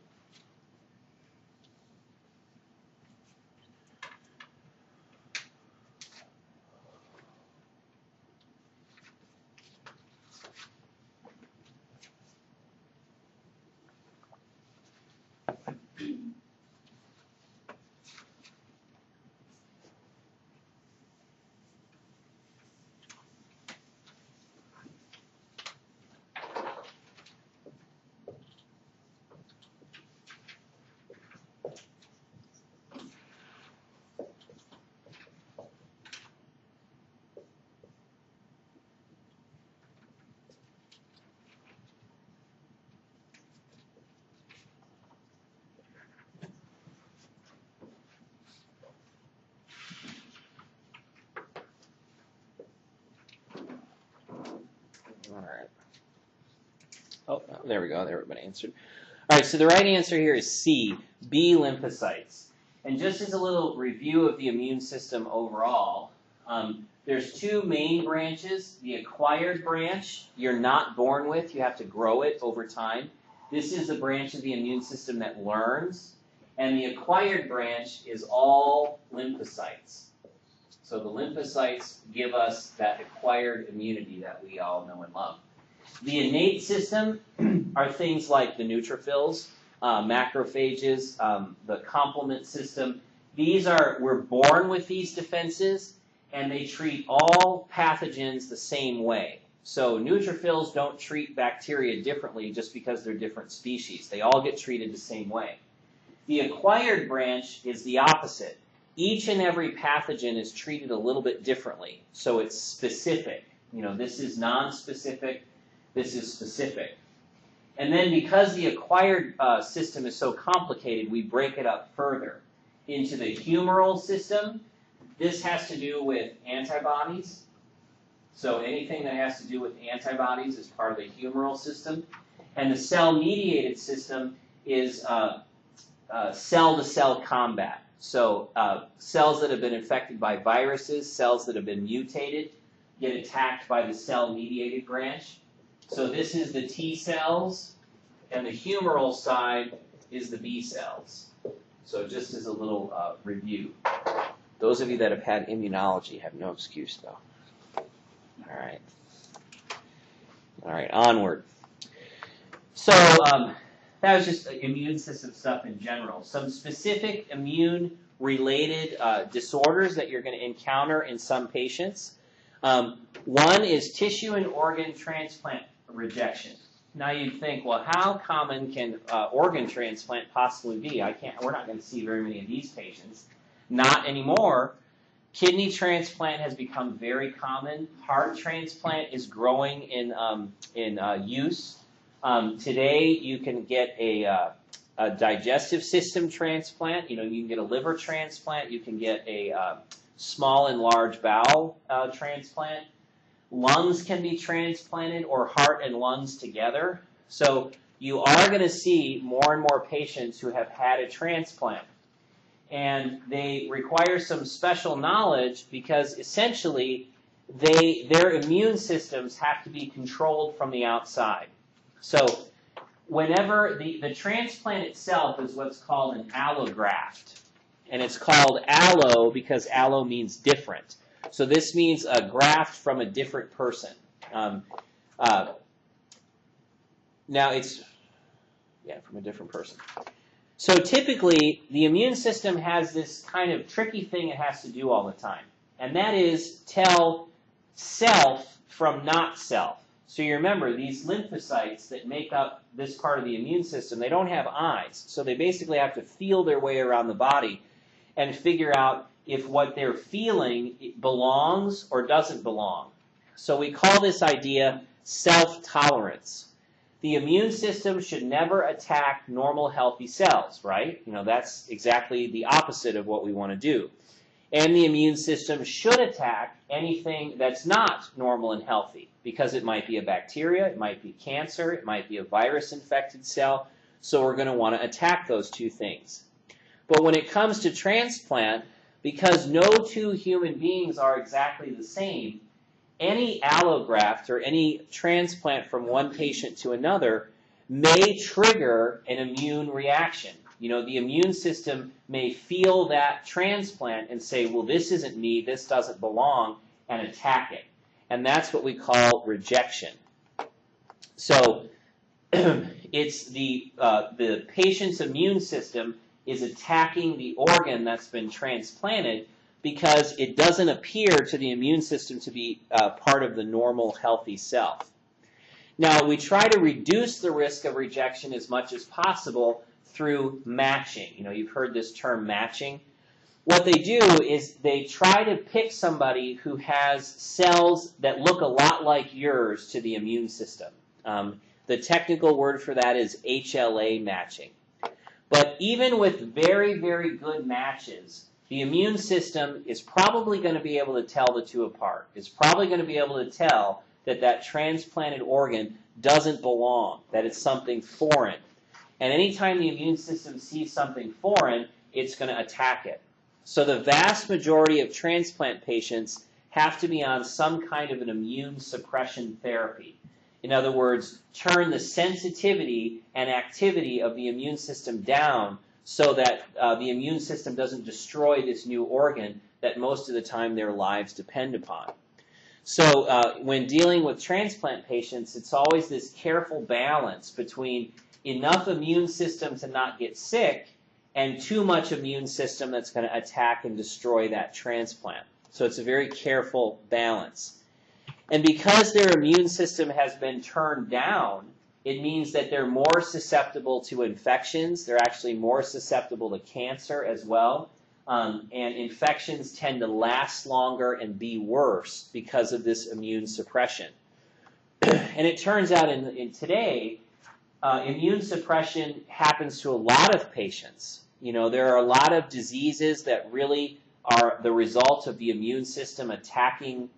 [SPEAKER 1] Oh, there we go. There, everybody answered. All right, so the right answer here is C, B lymphocytes. And just as a little review of the immune system overall, there's two main branches. The acquired branch, you're not born with. You have to grow it over time. This is the branch of the immune system that learns. And the acquired branch is all lymphocytes. So the lymphocytes give us that acquired immunity that we all know and love. The innate system are things like the neutrophils, macrophages, the complement system. We're born with these defenses, and they treat all pathogens the same way. So neutrophils don't treat bacteria differently just because they're different species. They all get treated the same way. The acquired branch is the opposite. Each and every pathogen is treated a little bit differently. So it's specific. This is non-specific. This is specific. And then because the acquired system is so complicated, we break it up further into the humoral system. This has to do with antibodies. So anything that has to do with antibodies is part of the humoral system. And the cell-mediated system is cell-to-cell combat. So cells that have been infected by viruses, cells that have been mutated, get attacked by the cell-mediated branch. So this is the T cells, and the humoral side is the B cells. So just as a little review. Those of you that have had immunology have no excuse, though. All right, onward. So that was just immune system stuff in general. Some specific immune-related disorders that you're going to encounter in some patients. One is tissue and organ transplant rejection. Now you'd think, well, how common can organ transplant possibly be? We're not going to see very many of these patients. Not anymore. Kidney transplant has become very common. Heart transplant is growing in use. Today, you can get a digestive system transplant. You can get a liver transplant. You can get a small and large bowel transplant. Lungs can be transplanted, or heart and lungs together. So you are going to see more and more patients who have had a transplant. And they require some special knowledge because essentially their immune systems have to be controlled from the outside. So whenever the transplant itself is what's called an allograft. And it's called allo because allo means different. So this means a graft from a different person. Now it's, from a different person. So typically, the immune system has this kind of tricky thing it has to do all the time. And that is tell self from not self. So you remember, these lymphocytes that make up this part of the immune system, they don't have eyes. So they basically have to feel their way around the body and figure out if what they're feeling belongs or doesn't belong. So we call this idea self-tolerance. The immune system should never attack normal, healthy cells, right? That's exactly the opposite of what we want to do. And the immune system should attack anything that's not normal and healthy, because it might be a bacteria, it might be cancer, it might be a virus-infected cell, so we're going to want to attack those two things. But when it comes to transplant, because no two human beings are exactly the same, any allograft or any transplant from one patient to another may trigger an immune reaction. The immune system may feel that transplant and say, well, this isn't me, this doesn't belong, and attack it. And that's what we call rejection. So it's the patient's immune system is attacking the organ that's been transplanted because it doesn't appear to the immune system to be part of the normal, healthy self. Now, we try to reduce the risk of rejection as much as possible through matching. You've heard this term matching. What they do is they try to pick somebody who has cells that look a lot like yours to the immune system. The technical word for that is HLA matching. But even with very, very good matches, the immune system is probably going to be able to tell the two apart. It's probably going to be able to tell that that transplanted organ doesn't belong, that it's something foreign. And anytime the immune system sees something foreign, it's going to attack it. So the vast majority of transplant patients have to be on some kind of an immune suppression therapy. In other words, turn the sensitivity and activity of the immune system down so that the immune system doesn't destroy this new organ that most of the time their lives depend upon. So when dealing with transplant patients, it's always this careful balance between enough immune system to not get sick and too much immune system that's going to attack and destroy that transplant. So it's a very careful balance. And because their immune system has been turned down, it means that they're more susceptible to infections. They're actually more susceptible to cancer as well. And infections tend to last longer and be worse because of this immune suppression. And it turns out in today, immune suppression happens to a lot of patients. You know, there are a lot of diseases that really are the result of the immune system attacking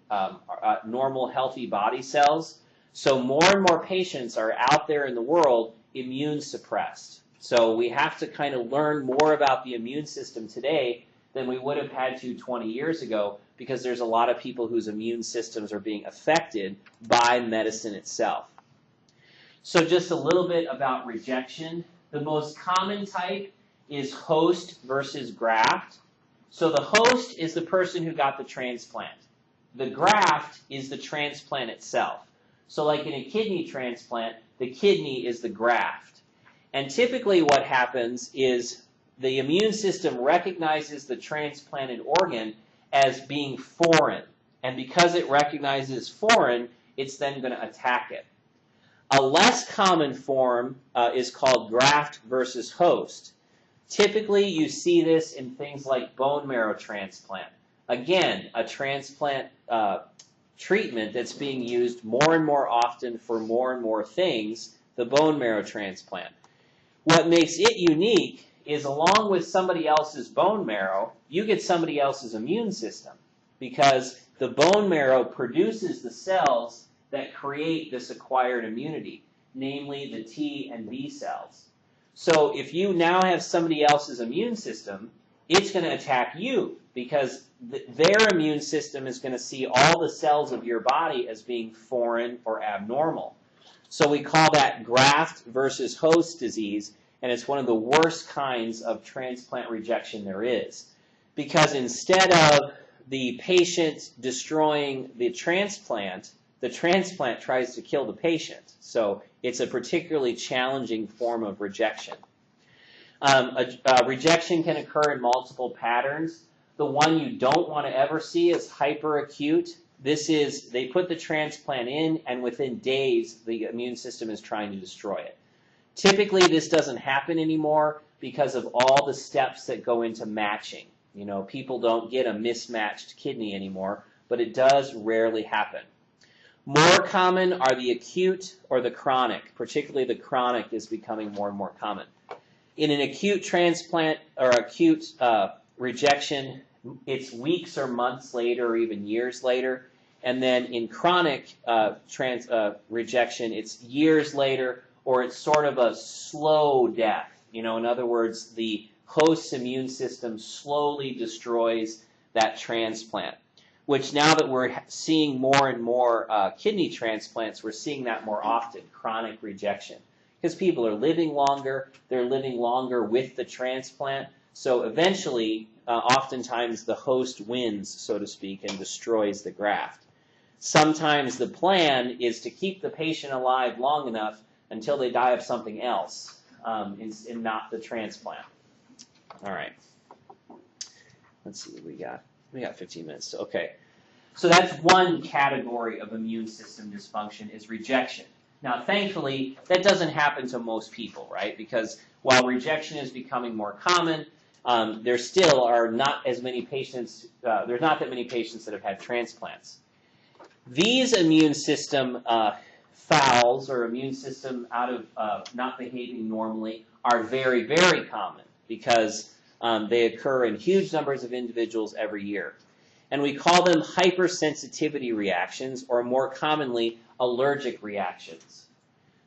[SPEAKER 1] normal, healthy body cells. So more and more patients are out there in the world immune suppressed. So we have to kind of learn more about the immune system today than we would have had to 20 years ago, because there's a lot of people whose immune systems are being affected by medicine itself. So just a little bit about rejection. The most common type is host versus graft. So the host is the person who got the transplant. The graft is the transplant itself. So like in a kidney transplant, the kidney is the graft. And typically what happens is the immune system recognizes the transplanted organ as being foreign. And because it recognizes foreign, it's then going to attack it. A less common form is called graft versus host. Typically, you see this in things like bone marrow transplant. Again, a transplant treatment that's being used more and more often for more and more things, the bone marrow transplant. What makes it unique is along with somebody else's bone marrow, you get somebody else's immune system, because the bone marrow produces the cells that create this acquired immunity, namely the T and B cells. So if you now have somebody else's immune system, it's going to attack you, because their immune system is going to see all the cells of your body as being foreign or abnormal. So we call that graft versus host disease, and it's one of the worst kinds of transplant rejection there is. Because instead of the patient destroying the transplant tries to kill the patient. So it's a particularly challenging form of rejection. Rejection can occur in multiple patterns. The one you don't want to ever see is hyperacute. This is, they put the transplant in, and within days, the immune system is trying to destroy it. Typically, this doesn't happen anymore because of all the steps that go into matching. You know, people don't get a mismatched kidney anymore, but it does rarely happen. More common are the acute or the chronic. Particularly the chronic is becoming more and more common. In an acute transplant or acute rejection, it's weeks or months later or even years later. And then in chronic rejection, it's years later, or it's sort of a slow death. You know, in other words, the host's immune system slowly destroys that transplant, which now that we're seeing more and more kidney transplants, we're seeing that more often, chronic rejection. Because people are living longer, they're living longer with the transplant, so eventually, oftentimes the host wins, so to speak, and destroys the graft. Sometimes the plan is to keep the patient alive long enough until they die of something else, and not the transplant. All right. Let's see what we got. We got 15 minutes. Okay. So that's one category of immune system dysfunction, is rejection. Now, thankfully, that doesn't happen to most people, right? Because while rejection is becoming more common, there still are not as many patients, there's not that many patients that have had transplants. These immune system fouls, or immune system out of not behaving normally, are very, very common, because they occur in huge numbers of individuals every year. And we call them hypersensitivity reactions, or more commonly, allergic reactions.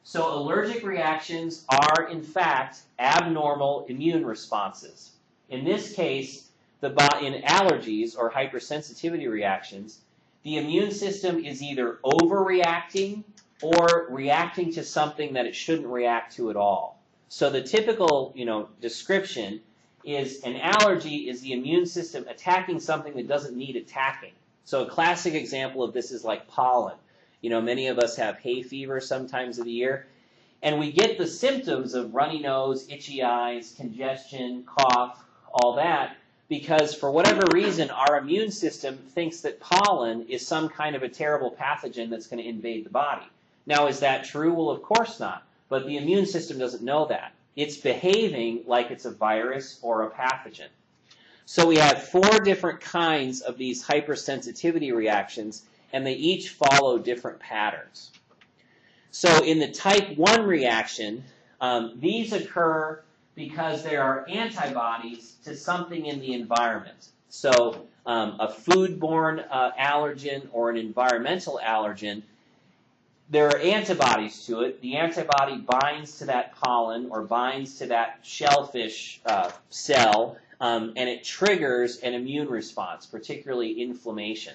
[SPEAKER 1] So allergic reactions are, in fact, abnormal immune responses. In this case, in allergies or hypersensitivity reactions, the immune system is either overreacting or reacting to something that it shouldn't react to at all. So the typical, description is an allergy is the immune system attacking something that doesn't need attacking. So a classic example of this is like pollen. Many of us have hay fever sometimes of the year, and we get the symptoms of runny nose, itchy eyes, congestion, cough, all that, because for whatever reason, our immune system thinks that pollen is some kind of a terrible pathogen that's going to invade the body. Now, is that true? Well, of course not. But the immune system doesn't know that. It's behaving like it's a virus or a pathogen. So we have 4 different kinds of these hypersensitivity reactions, and they each follow different patterns. So in the type 1 reaction, these occur because there are antibodies to something in the environment. So a foodborne allergen or an environmental allergen, there are antibodies to it. The antibody binds to that pollen or binds to that shellfish cell, and it triggers an immune response, particularly inflammation.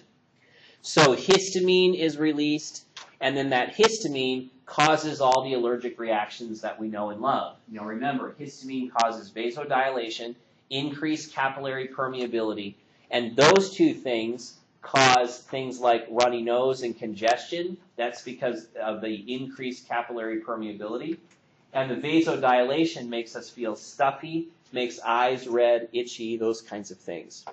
[SPEAKER 1] So histamine is released, and then that histamine causes all the allergic reactions that we know and love. Remember, histamine causes vasodilation, increased capillary permeability, and those 2 things cause things like runny nose and congestion. That's because of the increased capillary permeability. And the vasodilation makes us feel stuffy, makes eyes red, itchy, those kinds of things.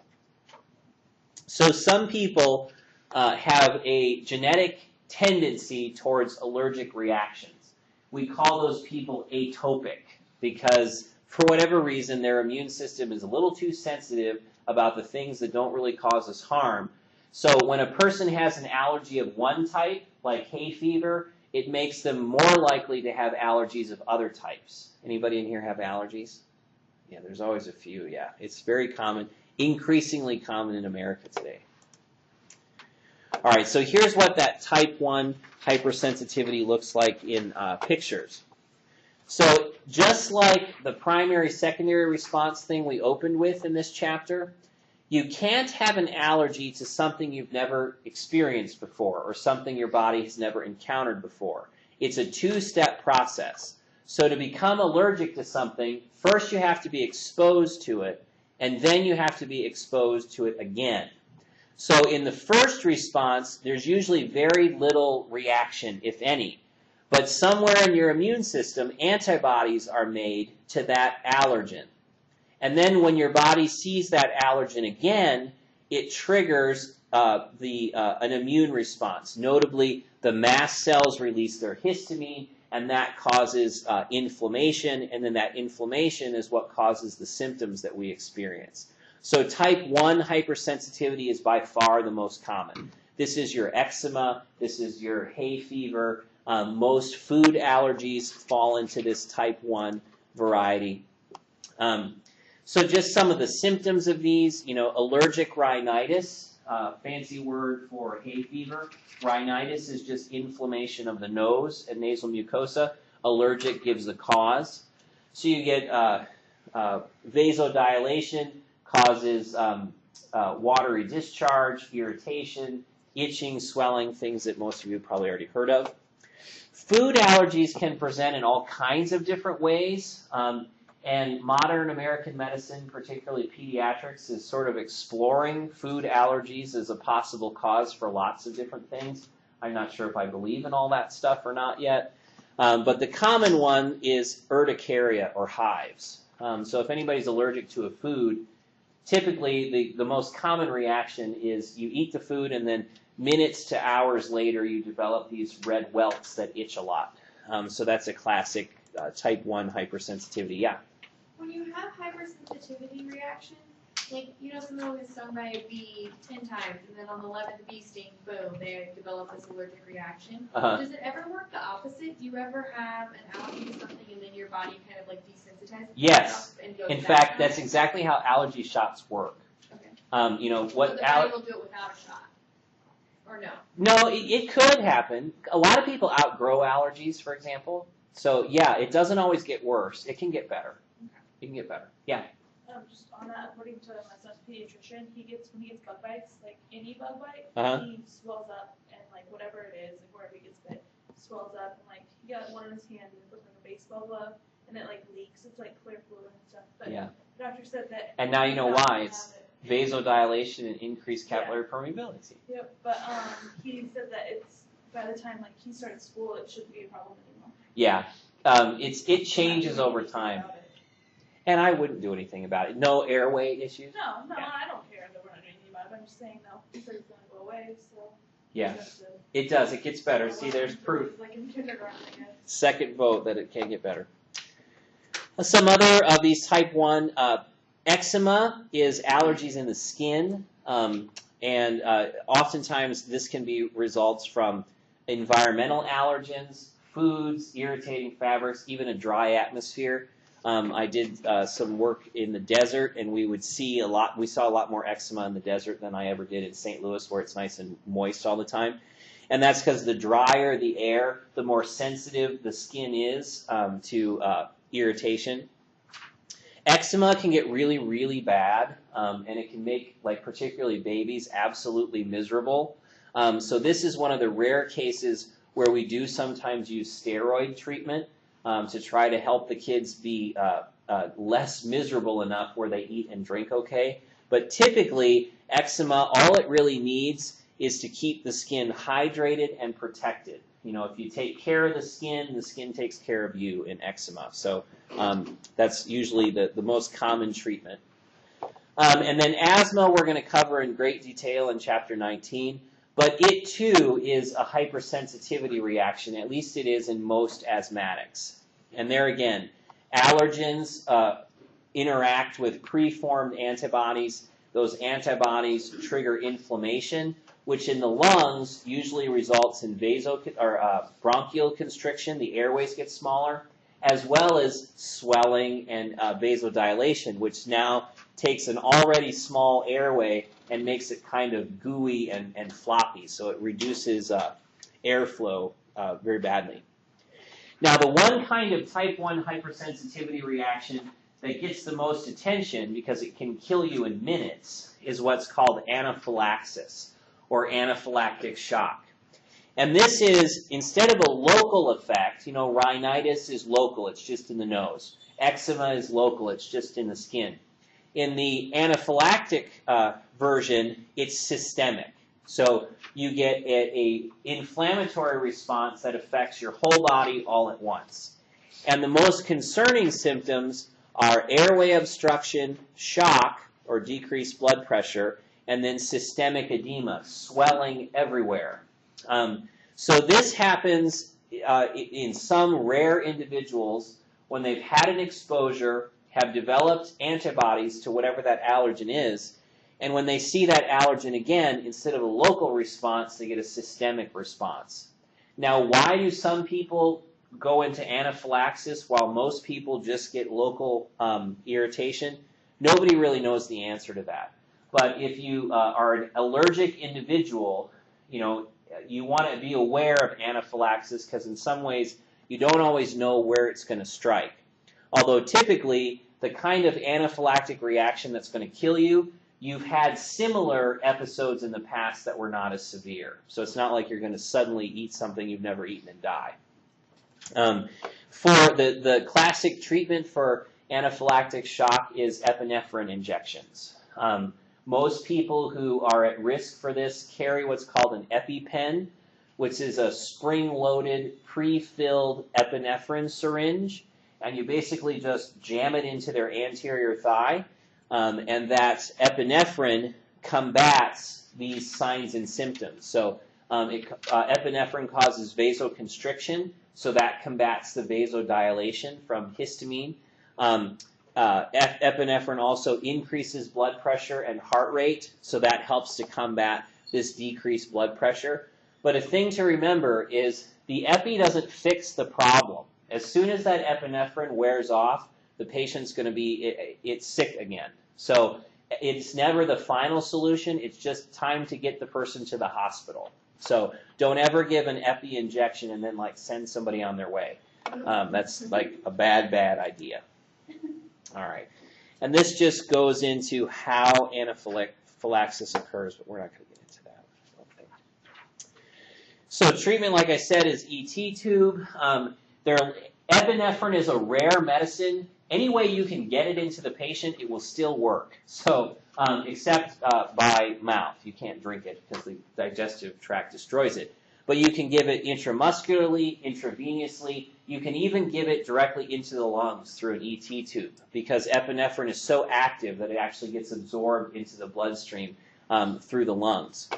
[SPEAKER 1] So some people have a genetic tendency towards allergic reactions. We call those people atopic because for whatever reason their immune system is a little too sensitive about the things that don't really cause us harm. So when a person has an allergy of one type, like hay fever, it makes them more likely to have allergies of other types. Anybody in here have allergies? Yeah, there's always a few, yeah. It's very common, increasingly common in America today. All right, so here's what that type 1 hypersensitivity looks like in pictures. So just like the primary-secondary response thing we opened with in this chapter, you can't have an allergy to something you've never experienced before or something your body has never encountered before. It's a 2-step process. So to become allergic to something, first you have to be exposed to it, and then you have to be exposed to it again. So in the first response, there's usually very little reaction, if any. But somewhere in your immune system, antibodies are made to that allergen. And then when your body sees that allergen again, it triggers an immune response. Notably, the mast cells release their histamine, and that causes inflammation, and then that inflammation is what causes the symptoms that we experience. So type 1 hypersensitivity is by far the most common. This is your eczema, this is your hay fever. Most food allergies fall into this type 1 variety. So just some of the symptoms of these, allergic rhinitis, fancy word for hay fever. Rhinitis is just inflammation of the nose and nasal mucosa. Allergic gives the cause. So you get vasodilation, causes watery discharge, irritation, itching, swelling, things that most of you have probably already heard of. Food allergies can present in all kinds of different ways, and modern American medicine, particularly pediatrics, is sort of exploring food allergies as a possible cause for lots of different things. I'm not sure if I believe in all that stuff or not yet, but the common one is urticaria or hives. So if anybody's allergic to a food, typically the most common reaction is you eat the food and then minutes to hours later you develop these red welts that itch a lot. So that's a classic type 1 hypersensitivity. Yeah?
[SPEAKER 2] When you have hypersensitivity reaction, like, someone was stung by a bee 10 times, and then on the 11th bee sting, boom, they develop this allergic reaction. Does it ever work the opposite? Do you ever have an allergy to something and then your body kind of like desensitizes
[SPEAKER 1] Yes.
[SPEAKER 2] and goes
[SPEAKER 1] In
[SPEAKER 2] back
[SPEAKER 1] fact,
[SPEAKER 2] on
[SPEAKER 1] that's
[SPEAKER 2] it?
[SPEAKER 1] exactly how allergy shots work.
[SPEAKER 2] Okay.
[SPEAKER 1] What
[SPEAKER 2] So the body will do it without a shot. Or no?
[SPEAKER 1] No, it could happen. A lot of people outgrow allergies, for example. So, yeah, it doesn't always get worse. It can get better.
[SPEAKER 3] Okay.
[SPEAKER 1] It can get better. Yeah.
[SPEAKER 3] Just on that, according to my son's pediatrician, when he gets bug bites, like any bug bite, he swells up and like whatever it is, like wherever he gets bit, swells up and like he got one in his hand and it looked like a baseball glove and it like leaks. It's like clear fluid and stuff. But
[SPEAKER 1] Yeah.
[SPEAKER 3] the doctor said that.
[SPEAKER 1] And now you know why. It's vasodilation and increased capillary permeability.
[SPEAKER 3] Yep, but he said that it's by the time like he started school, it shouldn't be a problem anymore.
[SPEAKER 1] Yeah, it changes over time, and I wouldn't do anything about it. No airway issues.
[SPEAKER 3] No,
[SPEAKER 1] Yeah.
[SPEAKER 3] I don't care that we're not doing anything about it. But I'm just saying though, he said it's gonna go away, so.
[SPEAKER 1] Yeah, it does. It gets better. See, there's proof.
[SPEAKER 3] Like in kindergarten, I guess.
[SPEAKER 1] Second vote that it can get better. Some other of these type 1. Eczema is allergies in the skin, and oftentimes this can be results from environmental allergens, foods, irritating fabrics, even a dry atmosphere. I did some work in the desert, and we saw a lot more eczema in the desert than I ever did in St. Louis, where it's nice and moist all the time. And that's because the drier the air, the more sensitive the skin is to irritation. Eczema can get really, really bad, and it can make, like, particularly babies, absolutely miserable. So this is one of the rare cases where we do sometimes use steroid treatment to try to help the kids be less miserable enough where they eat and drink okay. But typically, eczema, all it really needs is to keep the skin hydrated and protected. You know, if you take care of the skin takes care of you in eczema. So that's usually the most common treatment. And then asthma we're going to cover in great detail in Chapter 19. But it, too, is a hypersensitivity reaction. At least it is in most asthmatics. And there again, allergens interact with preformed antibodies. Those antibodies trigger inflammation, which in the lungs usually results in bronchial constriction. The airways get smaller, as well as swelling and vasodilation, which now takes an already small airway and makes it kind of gooey and floppy. So it reduces airflow very badly. Now, the one kind of type 1 hypersensitivity reaction that gets the most attention because it can kill you in minutes is what's called anaphylaxis, or anaphylactic shock. And this is, instead of a local effect, you know, rhinitis is local, it's just in the nose. Eczema is local, it's just in the skin. In the anaphylactic version, it's systemic. So you get an inflammatory response that affects your whole body all at once. And the most concerning symptoms are airway obstruction, shock, or decreased blood pressure, and then systemic edema, swelling everywhere. So this happens in some rare individuals when they've had an exposure, have developed antibodies to whatever that allergen is, and when they see that allergen again, instead of a local response, they get a systemic response. Now, why do some people go into anaphylaxis while most people just get local irritation? Nobody really knows the answer to that. But if you are an allergic individual, you know, you want to be aware of anaphylaxis because in some ways you don't always know where it's going to strike. Although typically the kind of anaphylactic reaction that's going to kill you, you've had similar episodes in the past that were not as severe. So it's not like you're going to suddenly eat something you've never eaten and die. For the classic treatment for anaphylactic shock is epinephrine injections. Most people who are at risk for this carry what's called an EpiPen, which is a spring-loaded, pre-filled epinephrine syringe, and you basically just jam it into their anterior thigh, and that epinephrine combats these signs and symptoms. So epinephrine causes vasoconstriction, so that combats the vasodilation from histamine. Epinephrine also increases blood pressure and heart rate, so that helps to combat this decreased blood pressure. But a thing to remember is the epi doesn't fix the problem. As soon as that epinephrine wears off, the patient's going to be sick again. So it's never the final solution. It's just time to get the person to the hospital. So don't ever give an epi injection and then like send somebody on their way. That's like a bad idea. All right. And this just goes into how anaphylaxis occurs, but we're not going to get into that. Okay. So treatment, like I said, is ET tube. Epinephrine is a rare medicine. Any way you can get it into the patient, it will still work. So, except by mouth. You can't drink it because the digestive tract destroys it. But you can give it intramuscularly, intravenously. You can even give it directly into the lungs through an ET tube because epinephrine is so active that it actually gets absorbed into the bloodstream through the lungs.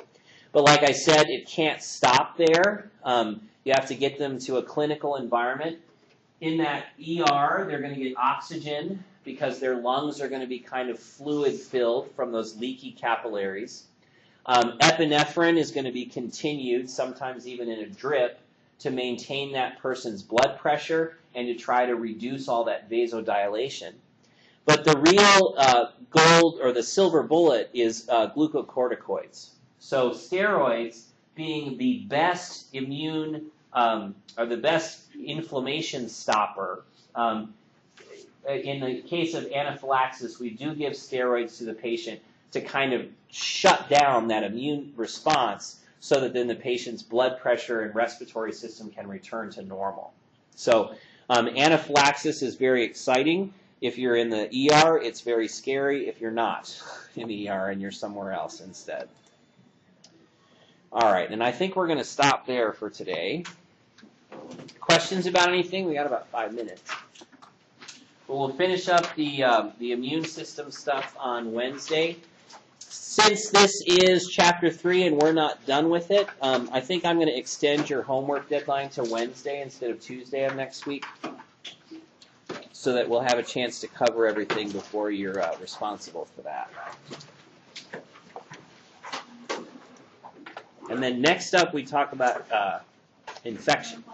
[SPEAKER 1] But like I said, it can't stop there. You have to get them to a clinical environment. In that ER, they're going to get oxygen because their lungs are going to be kind of fluid-filled from those leaky capillaries. Epinephrine is going to be continued, sometimes even in a drip, to maintain that person's blood pressure and to try to reduce all that vasodilation. But the real gold or the silver bullet is glucocorticoids. So steroids being the best immune or the best inflammation stopper. In the case of anaphylaxis, we do give steroids to the patient to kind of shut down that immune response so that then the patient's blood pressure and respiratory system can return to normal. So anaphylaxis is very exciting. If you're in the ER, it's very scary if you're not in the ER and you're somewhere else instead. All right, and I think we're going to stop there for today. Questions about anything? We got about 5 minutes. But we'll finish up the immune system stuff on Wednesday. Since this is Chapter 3 and we're not done with it, I think I'm going to extend your homework deadline to Wednesday instead of Tuesday of next week so that we'll have a chance to cover everything before you're responsible for that. And then next up we talk about infection.